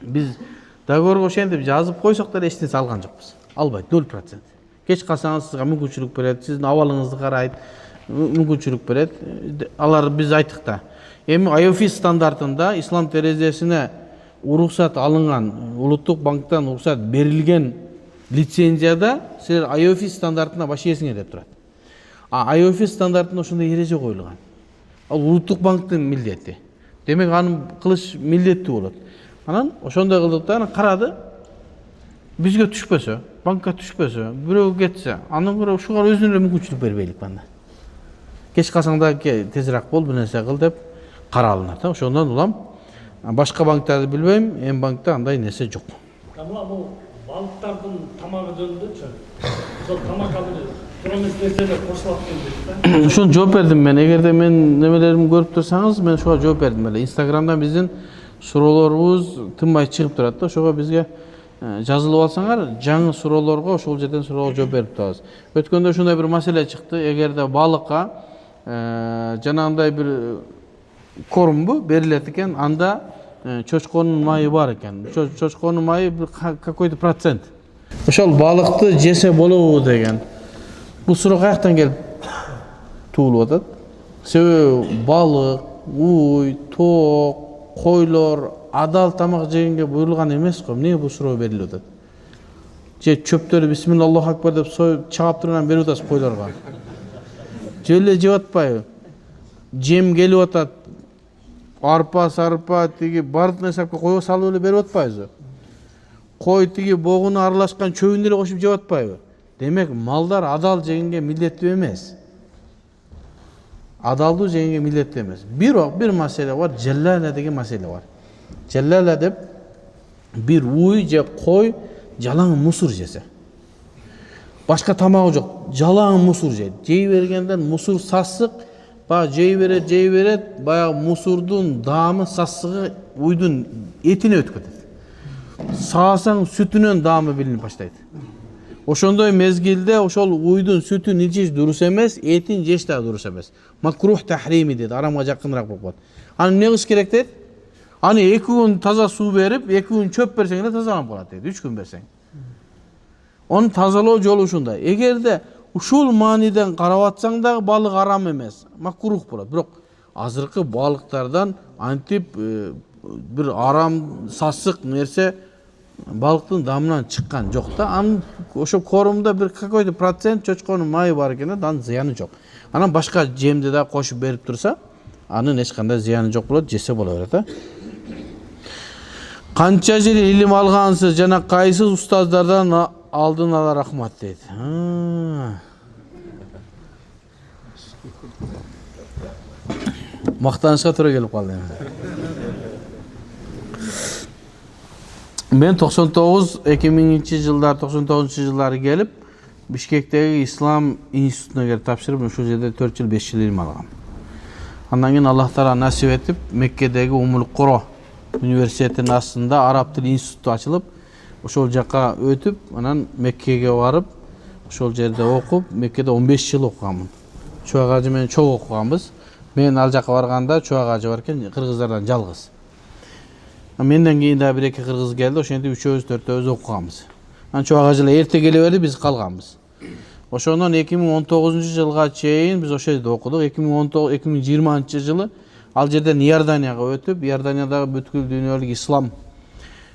биз договорго ошентип жазып койсок да эч нерсе алган жокпуз. Албайт 0%. Кеч калсаңыз сизге мүмкүнчүлүк берет, сиздин абалыңызды карайт, мүмкүнчүлүк берет. Алар биз айттык да. Эми IOFI стандартында ислам терезесине уруксат алынган, улуттук банктан уруксат берилген лицензияда силер IOFI стандартына баш ийесиңер деп турат. IOFI стандартында ошондой эреже коюлган. Ал улуттук банктын милдети. Демек аны кылыш милдеттүү болот. Анан ошондой кылдык да, карады. Бизге түшпөсө, банкка түшпөсө, бирөө кетсе, анын көрө ушуга өзүнө мүмкүнчүлүк бербейлик банда. Кеч калсаң да тезирээк бол, бир нерсе кыл деп каралынат. Ошондон улам башка банктарды билбейм, М-банкта андай нерсе жок. Тамла бул балыктардын тамагы жөнүндөчү. Ошол тамак алып тура эмес нерселер кошулат деп да. Ошону жооп бердим мен. Эгерде мен немелеримди көрүп турсаңыз, мен ошого жооп бердим эле. Инстаграмдан биздин суроолорубуз тынбай чыгып турат да. Ошого бизге жазылып алсаңар, жаңы суроолорго ошол жерден суроого жооп берип турабыз. Өткөндө ушундай бир маселе чыкты. Эгерде балыкка жанагындай бир корумбу берилет экен, анда чочконун майы бар экен. Чочконун майы бир какой-то процент. Ошол балыкты жесе болобу деген. Бул суроо каяктан келип туулуп атат? Себеби балык, уй, тоок, койлор адал тамак жегенге буйрулган эмес го. Эмне бул суроо берилип атат? Же чөптөрү бисмилла Аллаху акбар деп союп чаап турган берип атасыз койлорго. Же эле жеп атпайбы? Жем келип атат. Арпа, сарпа, тиги бардык нерсеге коюп салып эле берип атпайбызбы? Кой тиги богуна аралашкан чөбүн эле кошуп жеп атпайбы? Демек малдар адал жегенге милдеттүү эмес. Адалдуу жегенге милдеттүү эмес. Бирок бир маселе бар, жаллала деген маселе бар. Жаллала деп бир уй же кой жалаң мусур жесе. Башка тамагы жок, жалаң мусур жейт. Жей бергенден мусур сасык, жей берет, баягы мусурдун даамы сасыгы уйдун этине өтүп кетет. Саасаң сүтүнөн даамы билинип баштайт. Ошондой мезгилде ошол уйдун сүтүн ичиш дурус эмес, этин жеш да дурус эмес. Макрух тахрими дейт, арамга жакыныраак болуп калат. Аны эмне кылыш керек дейт? Аны 2 күн таза суу берип, 2 күн чөп берсең эле тазаланып калат дейт, 3 күн берсең. Onu тазалоо жолу ушундай. Эгерде ушул мааниден карап атсаң дагы балык арам эмес, макрух болот. Бирок азыркы балыктардан антип бир арам сасык нерсе балыктын дамынан чыккан жок да. Анын ошо корумда бир какой-то процент чочконун майы бар экен, анын зыяны жок. Анан башка жемди да кошуп берип турса, анын эч кандай зыяны жок болот, жесе боло берет да. Канча жыл илим алгансыз жана кайсы устаздардан алдын ала рахмат дейт. Мактанышка туура келип калды. Мен 2000-жылдар 99-жылдары келип, Бишкектеги Ислам институтуна келип тапшырып, ошол жерде 4 жыл 5 жыл илим алгам. Андан кийин Аллах Таала насип этип, Меккедеги Умул Куро университетинин астында араб тил институту ачылып, ошол жака өтүп, анан Меккеге барып, ошол жерде окуп, Меккеде 15 жыл окуганмын. Чубак ажы менен чогуу окуганбыз. Мен ал жака барганда чубак ажы бар экен, кыргыздардан жалгыз. Менден кийин да 1-2 кыргыз келди, ошентип 3-өбүз 4-өбүз окуганбыз. Анан чубак ажы эрте келе берди, биз калганбыз. Ошондон 2019-жылга чейин биз ошол жерде окудук. 2020-жылы ал жерден Иорданияга өтүп, Иорданиядагы бүткүл дүйнөлүк ислам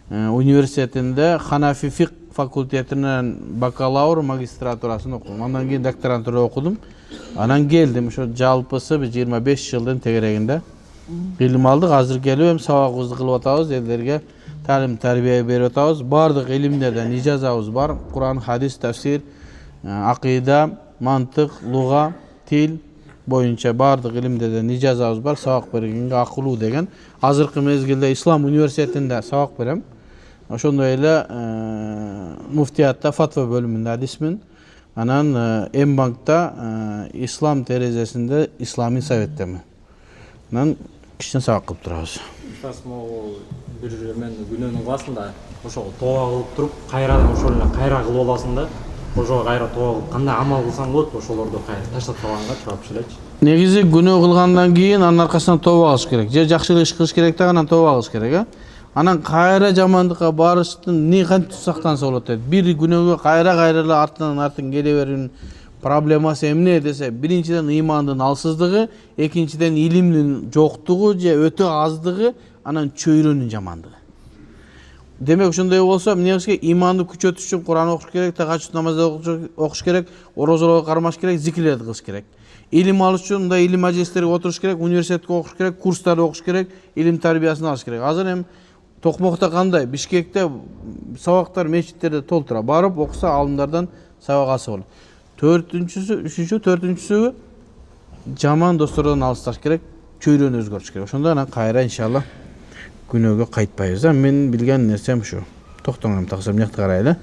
университетинде Ханафи фик факультетинен бакалавр магистратурасын окудум. Андан кийин докторантура окудум. Анан келдим, ошо жалпысы биз 25 жылдын тегерегинде илим алдык. Азыр келип эми сабагыбызды кылып атабыз, элдерге талим тарбия берип атабыз. Бардык илимдерден ижазабыз бар. Куран, хадис, тафсир, акыйда, мантык, луга, тил боюнча бардык илимдерден ижазабыз бар. Сабак бергенге акылуу деген. Азыркы мезгилде Ислам университетинде сабак берем. Ошондой эле муфтиятта фатва бөлүмүндө адисмин. Анан М-банкта Ислам терезесинде исламий советтемин. Нан кичине сабак кылып турабыз. Устаз могу бир мен күнөөнүн классында ошол тоо кылып туруп, кайрадан ошол эле кайра кылып аласың да, ошого кайра тоо кылып кандай амал кылсаң болот, ошолорду кайра таштап салганга чыгып элечи. Негизи күнөө кылгандан кийин анын аркасынан тооба кылыш керек. Же жакшылык иш кылыш керек да, анан тооба кылыш керек, Анан кайра жамандыкка барыштын эмне кантип сактанса болот дейт. Бир күнөөгө кайра эле артын келе берүүнүн проблемасы эмне десе, биринчиден ыймандын алсыздыгы, экинчиден илимдин жоктугу же өтө аздыгы, анан чөйрөнүн жамандыгы. Демек ошондой болсо, эмне кылыш керек? Ыйманды күчөтүш үчүн Куран окуш керек, тахажжуд намазды окуш керек, орозолорго кармаш керек, зикирлерди кылыш керек. Илим алыш үчүн мындай илим мажилистерге отуруш керек, университетке окуш керек, курстарды окуш керек, илим тарбиясын алыш керек. Азыр эми Токмокто кандай? Бишкекте сабактар мечиттерде толтура. Барып окуса, алымдардан сабак алса болот. Төртүнчүсү жаман достордон алысташ керек, чөйрөнү өзгөртүш керек. Ошондо анан кайра иншалла күнөөгө кайтпайбыз. Мен билген нерсем ушу. Токтоңам таксам мыякты карайлы.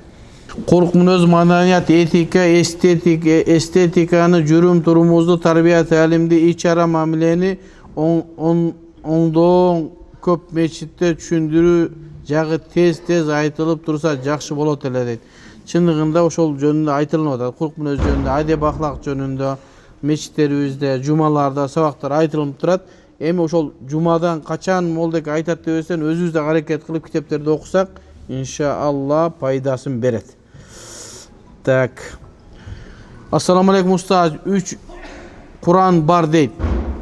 Курк мүнөз, маданият, этика, эстетиканы, жүрүм турумубузду, тарбия, таалимди, ич-чара, мамилени оңдоо көп мечитте түшүндүрүү жагы тез айтылып турса жакшы болот эле дейт. Чындыгында ошол жөнүндө айтылып атат. Курк мүнөз жөнүндө, адеп ахлак жөнүндө мечиттерибизде, жумаларда сабактар айтылып турат. Эми ошол жумадан качан молдек айтат дебестен өзүбүз да аракет кылып китептерди окусак, иншалла пайдасын берет. Так. Ассаламу алейкум устаз. 3 Куран бар дейт.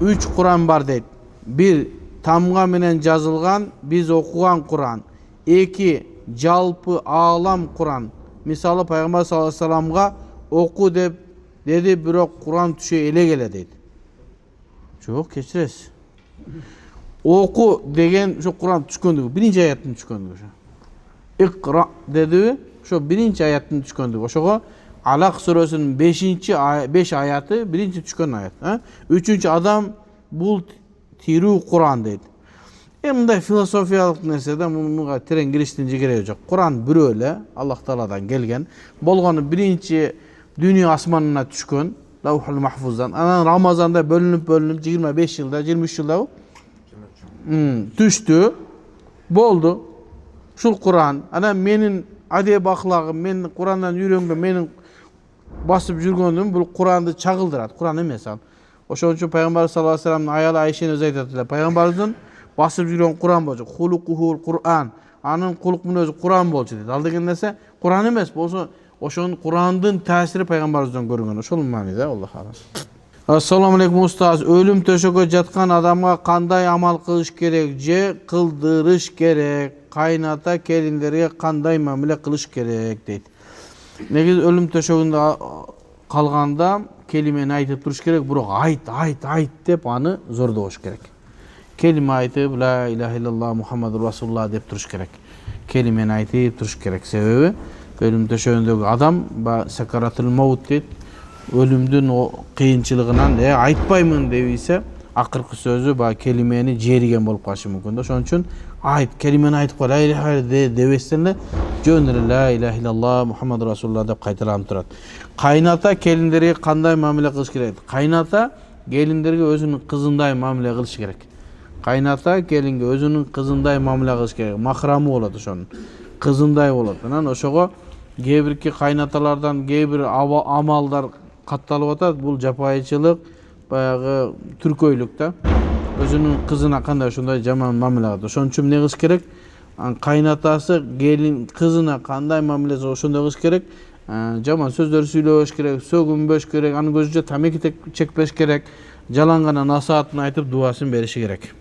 3 Куран бар дейт. 1 тамга менен жазылган, биз окуган Куран. 2 жалпы аалам Куран. Мисалы пайгамбар саллаллаху алейхи вассаламга оку деп деди, бирок Куран түшө эле дейт. Жок, кечиресиз. Оку деген ошо Куран түшкөндүгү, биринчи аяттын түшкөндүгү ошо. Икра деди, ошо биринчи аяттын түшкөндүгү. Ошого Алак сүрөсүнүн 5 аяты биринчи түшкөн аят. 3-чү адам бул тирүү Куран дейт. Мындай философиялык нерсе да, муга терең кириштин кереги жок. Куран бирөө эле, Аллах Тааладан келген. Болгону биринчи дүйнө асманына түшкөн, Лаухул Махфуздан. Анан Рамазанда бөлүнүп 25 жылда, 23 жылда түштү. Болду. Ушул Куран. Анан менин адеп ахлагым, мен Курандан үйрөнгөн, менин басып жүргөнүм бул Куранды чагылдырат. Куран эмес ал. Ошон үчүн пайгамбар саллаллаху алейхи вассаламдын аялы Айшени өзү айтат эле. Пайгамбардын басып жүргөн Куран болчу. Хулукухул Куран. Анын кулук мүнөзү Куран болчу дейт. Ал деген нерсе Куран эмес болсо, ошонун Курандын таасири пайгамбарыбыздан көрүнгөн. Ошол мааниде Аллах алас. Ассаламу алейкум устаз. Өлүм төшөгө жаткан адамга кандай амал кылыш керек же кылдырыш керек? Кайната келиндерге кандай мамиле кылыш керек дейт. Негизи өлүм төшөгүндө калганда келимени айтып туруш керек, бирок айт деп аны зордобош керек. Келиме айтып ла иляха иллаллах Мухаммаdur Расулуллах деп туруш керек. Келимени айтып туруш керек. Себеби өлүм төшөгүндөгү адам сакаратул маут дейт. Өлүмдүн кыйынчылыгынан айтпаймын дебийсе, акыркы сөзү келимени жериген болуп калышы мүмкүн. Ошон үчүн келимени айтып ла иляха дебестен эле жөн эле ла иляха иллаллах Мухаммаdur Расулуллах деп кайталанып турат. Кайната келиндерге кандай мамиле кылыш керек? Кайната келиндерге өзүнүн кызындай мамиле кылыш керек. Кайната келинге өзүнүн кызындай мамиле кылыш керек. Махрамы болот ошонун. Кызындай болот. Анан ошого кээ бирки кайнаталардан кээ бир амалдар катталып атат. Бул жапайычылык, баягы түркөйлүк да. Өзүнүн кызына кандай ошондой жаман мамиле кылат. Ошон үчүн эмне кылыш керек? Кайнатасы келин кызына кандай мамиле ошондой кылыш керек. Жаман сөздөр сүйлөбөш керек, сөгүнбөш керек, анын көзүнчө тамеки чекпеш керек. Жалаң гана насаатын айтып дубасын бериши керек.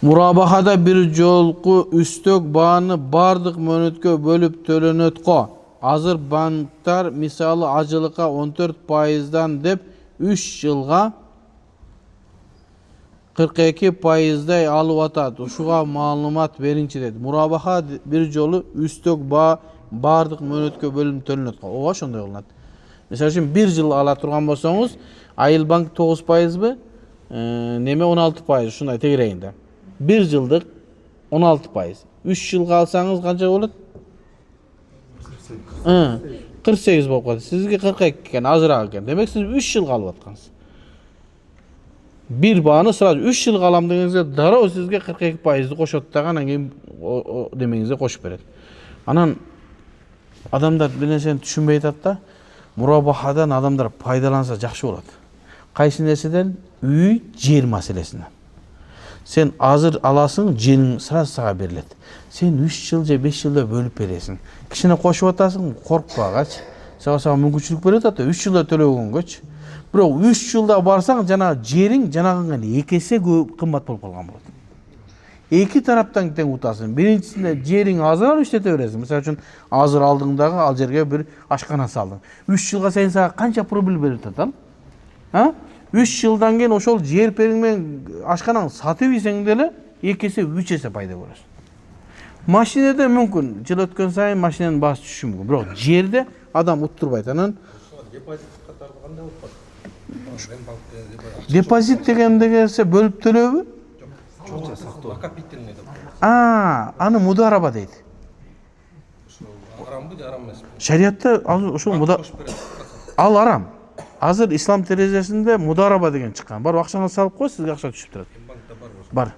Мурабахада бир жолку үстөк бааны бардык мөөнөткө бөлүп төлөнөт го. Азыр банктар мисалы ажылыкка 14%дан деп 3 жылга 42%дай алып атат. Ушуга маалымат беринчи дейт. Мурабаха бир жолу үстөк баа бардык мөөнөткө бөлүнүп төлөнөт го. Ооба ошондой кылынат. Мисалы үчүн 1 жыл ала турган болсоңуз, айыл банк 9%бы, неме 16%, ушундай тегерегинде. 1 жылдык 16%. 3 жылга алсаңыз канча болот? 48 болуп калат. Сизге 42 экен, азыраак экен. Демек сиз 3 жылга алып аткансыз. Bir bağını sırası 3 yıl kalam degenize darao sizge 42%'ni koşot da andan keyin o demenize koşup berет. Anan adamlar bir nerseni düşünbey atat da murabahadan adamlar paydalansa жақсы болады. Кайсы нерседен? Үй, жер маселесинен. Sen азыр аласың, жерің сразу сага берилет. Sen 3 жыл же 5 жылда бөлүп бересиң. Кичине кошуп атасың, коркпагачы. Сага мүмкүнчүлүк берет ата 3 жылда төлөгөнгөчү. Бирок 3 жылда барсаң, жана жериң жанагынга 2 эсе кымбат болуп калган болот. Эки тараптан тең утасың. Биринчисинде жериң азыр алып иштете бересиң. Мисалы үчүн азыр алдыңдагы ал жерге бир ашкана салдың. 3 жылга сен сага канча рубль берет атам? 3 жылдан кейін ошол жер периң менен ашканаң сатып ийсең деле 2 эсе 3 эсе пайда көрөсүң. Машинеде мүмкүн жыл өткөн сайын машинанын баасы түшүшү мүмкүн. Бирок жерде адам уттурбайт. Анан депозит катары кандай болуп калат? депозит дегенде бөлүп төлөбү? Жок, сактоо. Накопительный деп. Аны мудараба дейт. Арамбы же арам эмеспи? Шариатта ошол ал арам. Азыр ислам терезесинде мудараба деген чыккан. Бар акчаңызды салып кой, сизге акча түшүп турат. Банкта бар болсо. Бар.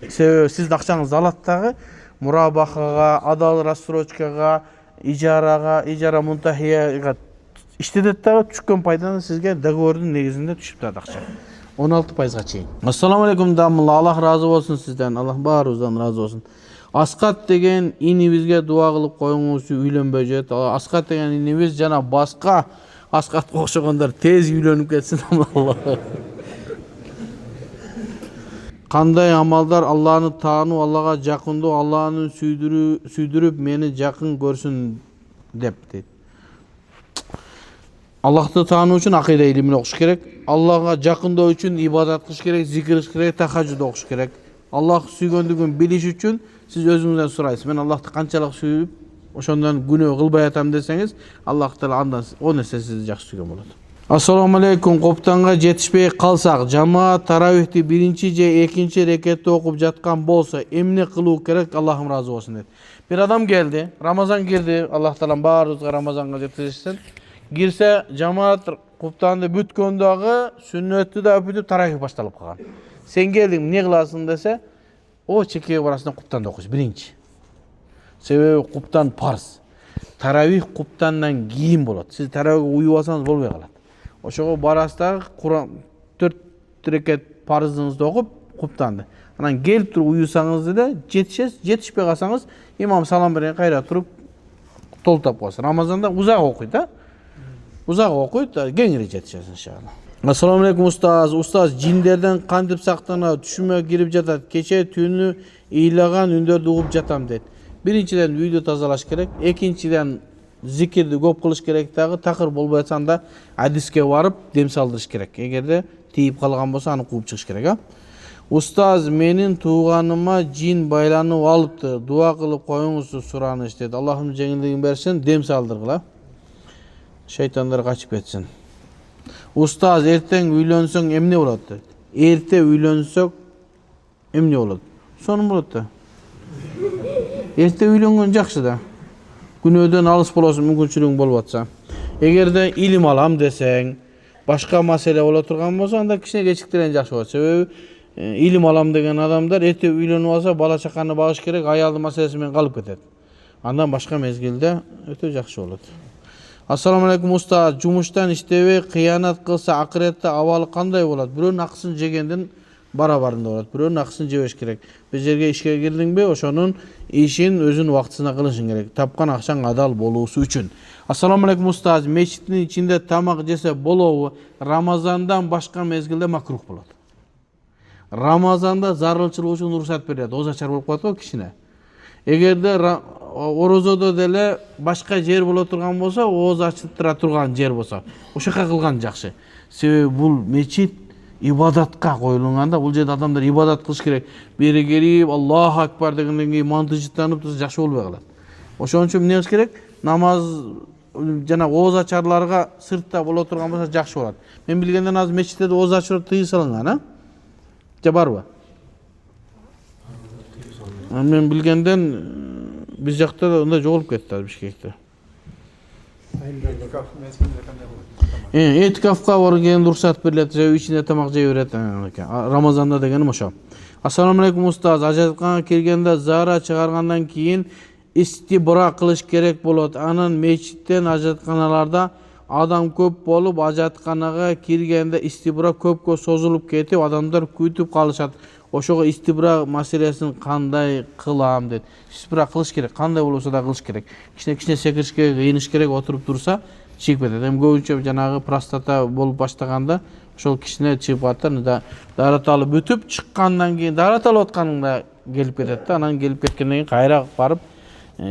Себеби сиздин акчаңызды алат дагы мурабахага, адал рассрочкага, ижара мунтахияга иштетет дагы түшкөн пайданы сизге договордун негизинде түшүп турат акча. 16%га чейин. Ассаламу алейкум дамылла, Аллах разы болсун сизден, Аллах баарыбыздан разы болсун. Аскат деген инибизге дуа кылып коюңуз, үйлөнбөй жүрөт. Аскат деген инибиз жана башка Аскатка окшогондор тез үйлөнүп кетсин, Аллах. Кандай амалдар Алланы таануу, Аллага жакындоо, Алланы сүйдүрүп мени жакын көрсүн деп дейт. Аллахты таануу үчүн акыйда илимин окуш керек. Аллага жакындоо үчүн ибадат кылыш керек, зикир кылыш керек, тахажжуд окуш керек. Аллах сүйгөндүгүн билиш үчүн сиз өзүңүздөн сурайсыз. Мен Аллахты канчалык сүйүп, ошондон күнөө кылбай атам десеңиз, Аллах таала андан о нерсе сизди жакшы сүйгөн болот. Ассаламу алейкум. Коптанга жетишпей калсак, жамаат таравихти 1 же 2 рекетте окуп жаткан болсо, эмне кылуу керек? Аллахым разы болсун дейт. Bir adam geldi, Ramazan girdi, Allah taala bаарыбызга Ramazanга жеткирсин. Girse жамаат коптанды бүткөндөгү сүннөттү да бүтүп таравих башталып калган. Sen geldin, эмне кыласың десе, о чекеге барасың коптанды окуйсуң биринчи. Себеби куптан парз. Таравих куптандан кийин болот. Сиз таравихке уюп алсаңыз болбой калат. Ошого барасыздар, Куран 4 рекет парызыңызды окуп куптанды. Анан келип туруп уюсаңыз деле жетишесиз, жетишпей калсаңыз имам салам берген кайра туруп толтоп коесуз. Рамазанда узак окуйт да. Узак окуйт, кеңири жетишесиз иншалла. Ассаламу алейкум устаз. Устаз, жиндерден кантип сактанат? Түшүмө кирип жатат. Кече түнү ыйлаган үндөрдү угуп жатам дейт. Биринчиден үйдү тазалаш керек, экинчиден зикирди көп кылыш керек дагы, такыр болбой атсаң да адиске барып дем салдырыш керек. Эгерде тийип калган болсо аны кууп чыгыш керек, Устаз, менин тууганыма жин байланып алыпты. Дуа кылып коюңуз сураныч дейт. Аллахым жеңилдигин берсин, дем салдыргыла. Шейтандар качып кетсин. Устаз, эртең үйлөнсөң эмне болот дейт. Эрте үйлөнсөк эмне болот? Сонун болот да. Эрте үйлөнгөн жакшы да. Күнөөдөн алыс болосуң, мүмкүнчүлүгүң болуп атса. Эгерде илим алам десең, башка маселе боло турган болсо, анда кичине кечиктирген жакшы болот. Себеби илим алам деген адамдар эрте үйлөнүп алса, бала чаканы багыш керек, аялдын маселеси менен калып кетет. Андан башка мезгилде өтө жакшы болот. Ассаламу алейкум устаз, жумуштан иштебей кыянат кылса акыретте абалы кандай болот? Бирөөнүн акысын жегендин барабарында болот. Бирөөнүн акысын жебеш керек. Бир жерге ишке кирдиңби, ошонун ишин өзүнүн убактысына кылышың керек. Тапкан акчаң адал болуусу үчүн. Ассаламу алейкум устаз, мечиттин ичинде тамак жесе болобу? Рамазандан башка мезгилде макрух болот. Рамазанда зарылчылык үчүн уруксат берилет. Озачар болуп калат го кишине. Эгерде орозодо деле башка жер боло турган болсо, ооз ачыптыра турган жер болсо, ошока кылган жакшы. Себеби бул мечит ибадатка коюлганда, бул жерде адамдар ибадат кылыш керек. Бери келип Аллаху акбар дегенден кийин манты жыттанып турса жакшы болбой калат. Ошон үчүн эмне кылыш керек? Намаз жана ооз ачарларга сыртта боло турган болсо жакшы болот. Мен билгенден азыр мечитте ооз ачар тыйым салынган, же барбы? Men bilgenden biz jakta da onda жоголуп кетти Бишкекте. Etikaf mezgilinde qanday bo'ladi? Etikafga borgan ruxsat beriladi, joy içinde tamak jey beradi. Ramazanda degenim oşo. Assalomu alaykum ustoz. Hajatxonaga kirganda zara chiqargandan keyin istibro qilish kerak bo'ladi. Anan mechitdan hajatxonalarda adam ko'p bo'lib, hajatxonaga kirganda istibro ko'p sozilib ketib, odamlar kutib qolishadi. Oşoga istibro masalasini qanday qilam dedi. Istibro qilish kerak, qanday bo'lsa da qilish kerak. Kichkina sekirish kerak, yeyinish kerak, o'tirib tursa chiqib ketadi. Hem ko'pincha janağı prostata bo'lib boshlaganda şol kichkina chiqib qatadi. Darat olib o'tib chiqqandan keyin darat olayotganingda kelib ketadi. Anan kelib ketgandan keyin qayra barib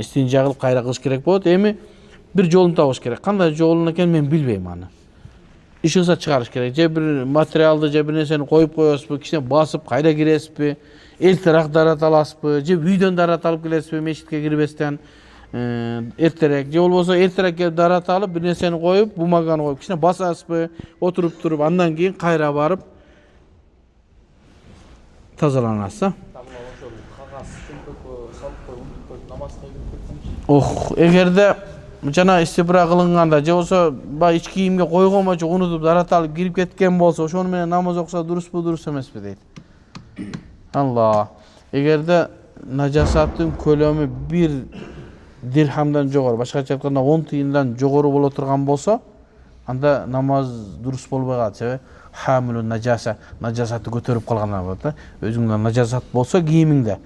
istinja qilib qayra qilish kerak bo'ladi. Endi bir yo'lini topish kerak. Qanday yo'lini ekan men bilmayman ani. İşinsa çıkarış gerek. Je bir materialda je bir narsani qo'yib qo'yasizmi, kichkina bosib qayda kiresizmi, ertaroq darat olasizmi, je uydan darat olib kelasizmi mechitga kirmasdan ertaroq, je bo'lmasa ertaroq kelib darat olib bir narsani qo'yib, bumagani qo'yib kichkina bosasizmi, o'tirib turib, andan keyin qayra borib tozalanasiz. Eğerde jana istibro qilinganda je bo'lsa ba ichki kiyimga qo'yganmacha unutib darat olib kirib ketgan bo'lsa, o'shoni bilan namoz o'qisa durustmi, durust emasmi deydi. Allah. Eğerde najosatning ko'lami 1 dirhamdan jo'g'ori, boshqacha aytganda 10 tiyindan jo'g'ori bo'la turgan bo'lsa, anda namoz durust bo'lmay qoladi. Hamilun najosatni ko'tarib qolganlar bo'ladi. O'zingizda najosat bo'lsa, kiyimingda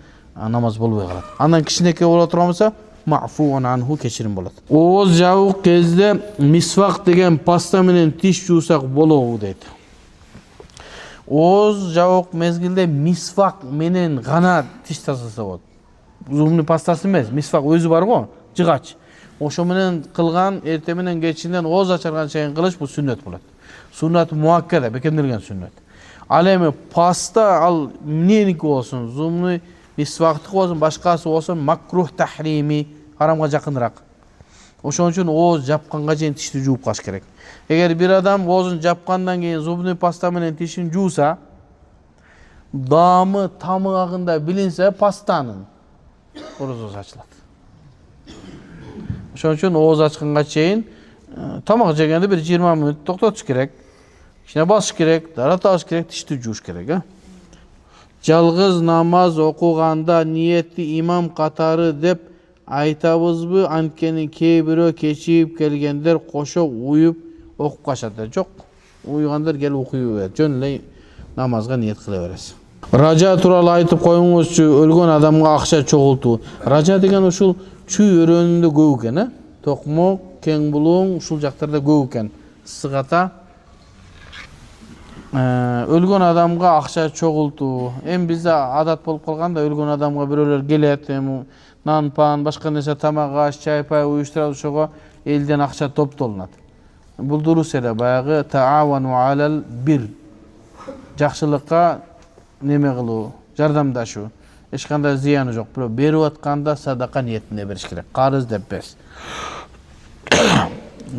namoz bo'lmay qoladi. Andan kishiniki bo'la turgan bo'lsa, ma'fuun anhu kechirim bo'ladi. O'z javuq kezde misvaq degan pasta bilan tish yuvsak bo'ladi deydi. O'z javuq mezgilda misvaq bilan g'ana tish tozalasa bo'ladi. Zumni pastasi emas, misvaq o'zi bor-ku, jig'ach. O'sha bilan qilgan erta bilan kechindan o'z ochargan chayin qilish bu sunnat bo'ladi. Sunnat muakkada, bekindirilgan sunnat. Alemi pasta al neniki olsun, zumni misvaqti olsun, boshqasi olsun makruh tahrimi, haromga yaqinroq. O'shaning uchun o'z japqanga chayin tishni yuvib qo'yish kerak. Agar bir odam o'zini japqandan keyin zubni pasta bilan tishini yuvsa, dami tomog'ida bilinsa pastaning ro'zasi ochiladi. O'shaning uchun o'z ochqanga chayin tomoq jeganda bir 20 minut to'xtatish kerak. Kichkina bosish kerak, darat olish kerak, tishni yuvish kerak, ha. Jalg'iz namoz o'qiganda niyatli imom qatori deb aytabizmi? Ankeni kebiro kechib kelganlar qo'shiq uyib o'qib qo'shadi. Yo'q, uyganlar kelib o'qiyveradi. Jo'nlay namozga niyat qilaverasiz. Raja turali aytib qo'yingizchi, o'lgan odamga aqsha cho'g'iltu. Raja degan ushul chuy o'rnida ko'p ekan, ha? To'qmoq, keng bulung, ushul joqlarda ko'p ekan. Sig'ata o'lgan odamga aqsha cho'g'iltu. Hem bizda odat bo'lib qolganda o'lgan odamga birovlar keladi, non, pan, boshqa narsa tamoq, choy, pay uyushtiradi, o'shaga eldan aqsha to'planadi. Bu durust edi, bayog'i ta'awanu alal bir. Yaxshilikqa nima qilu, yordamlashuv. Hech qanday ziyoni yo'q. Birov berayotganda sadaqa niyatini berish kerak. Qarz deb emas.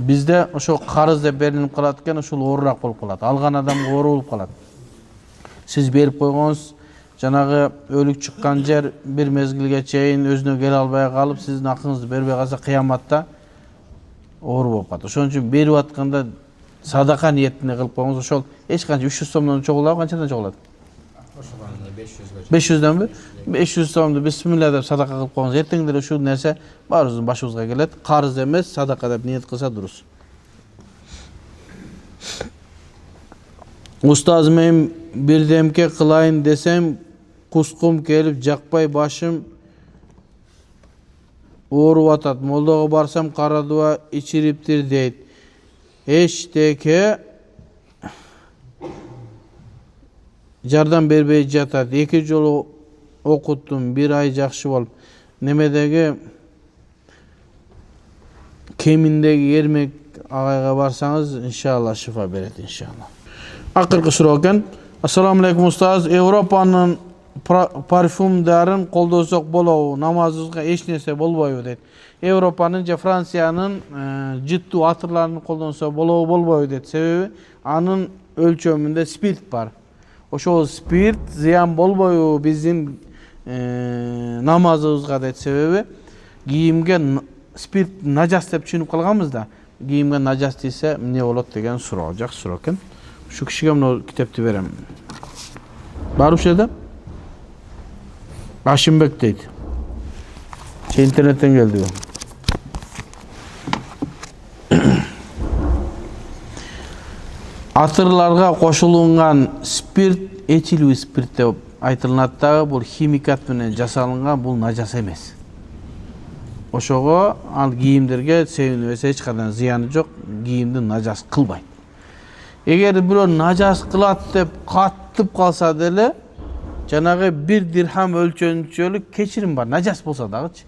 Bizde o'sha qarz deb berilib qolayotgan o'sha o'rroq bo'lib qoladi. Algan odam o'g'ri bo'lib qoladi. Siz berib qo'ygansiz, janağı o'lik chiqqan yer bir mezgilga chayin o'zini kela olmay qolib, sizning haqingizni bermay qolsa qiyomatda o'g'ri bo'lib qoladi. O'shaning uchun berayotganda sadaqa niyatini qilib qo'ygansiz, o'sha hech qancha 300 so'mdan cho'g'iladi, qanchadan cho'g'iladi? 500 dan 500 so'mni bismillah deb sadaqa qilib qo'ygansiz, ertangda shu narsa baribir boshingizga keladi. Qarz emas, sadaqa deb niyat qilsa durust. Ustoz, men birdemke qilayin desem, qusqum kelib jaqpay boshim o'rib atadi. Moldaga borsam qaraduva ichiribdir deydi. Echteki jardan berbey jatadi. 2 jol o'qitdim, 1 oy yaxshi bo'lib. Nimedagi kemindagi yermek ag'ayga barsangiz inshaalloh shifo beradi inshaalloh. Aqirqi so'roq ekan. Assalomu alaykum ustoz. Yevropaning parfumlarini qo'ldosak bo'ladi, namozingizga hech narsa bo'lmaydi dedi. Yevropaning, Fransiyaning jiddu atirlarini qo'ldansa bo'lmaydi dedi. Sebebi aning o'lchamida spirt bor. O'sha spirt ziyon bo'lmaydi bizning namozimizga dedi. Sebebi kiyimga spirt najas deb tushunib qolganmizda, кийимге нажас тийсе эмне болот деген суроо. Жакшы суроо экен. Şu kişiye bunu kitapты verem. Бар ушул жерде? Ашимбек дейт. Интернеттен келди. Атырларга кошулунган спирт этилүү спирт деп айтылат дагы, бул химикат менен жасалынган, бул нажас эмес. Ошого ал кийимдерге себинбесе эч кандай зыяны жок, кийимди нажас кылбайт. Эгер бирөө нажас кылат деп каттып калса деле, жанагы 1 дирхам өлчөнчөлүк кечирим бар, нажас болсо дагычы.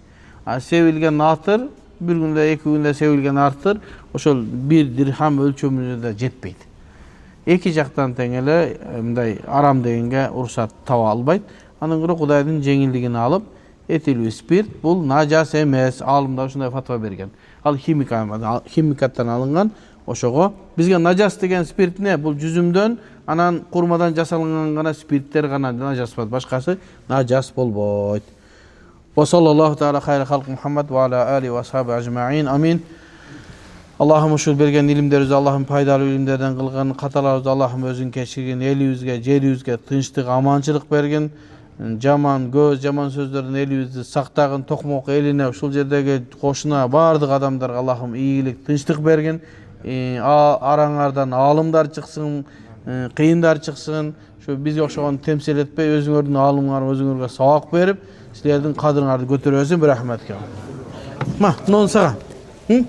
Себилген атыр, bir günde, 2 günde sevilgen artır, ошол 1 dirham ölçümüne de жетпейт. Эки жактан тең эле мындай арам дегенге уруксат таба албайт. Анын көрө Кудайдын жеңилдигин алып, этилүү спирт бул нажас эмес, алымдар ушундай фатва берген. Ал химикаттан алынган, ошого бизге нажас деген спирт не? Бул жүзүмдөн, анан курмадан жасалган гана спирттер гана нажас болот, башкасы нажас болбойт. Ve sallallahu teala hayra halk Muhammed ve ala ali ve ashabi ajma'in. Amin. Allah'ım uşul bergen ilimlerimizi, Allah'ım paydalı ilimlerden kılgan katalarımızı Allah'ım özün keşirgin, eliyüzge, ceriyüzge, tınçlık, amançılık bergin. Jaman göz, jaman sözlerin eliyüzü saktagın, tokmok eline, uşul jerdegi koşuna, bardık adamlarga Allah'ım iyilik, tınçlık bergin. Arаңардан alımlar çıksın, kıyımlar çıksın. Şu biz okşagan temsil etpey, özüңөрдүн alımlarına, özüңөрgө sabak berip, sizlerden kadınlardı götürüyorsun bir rahmet ki. Ma, non sağa. Hı?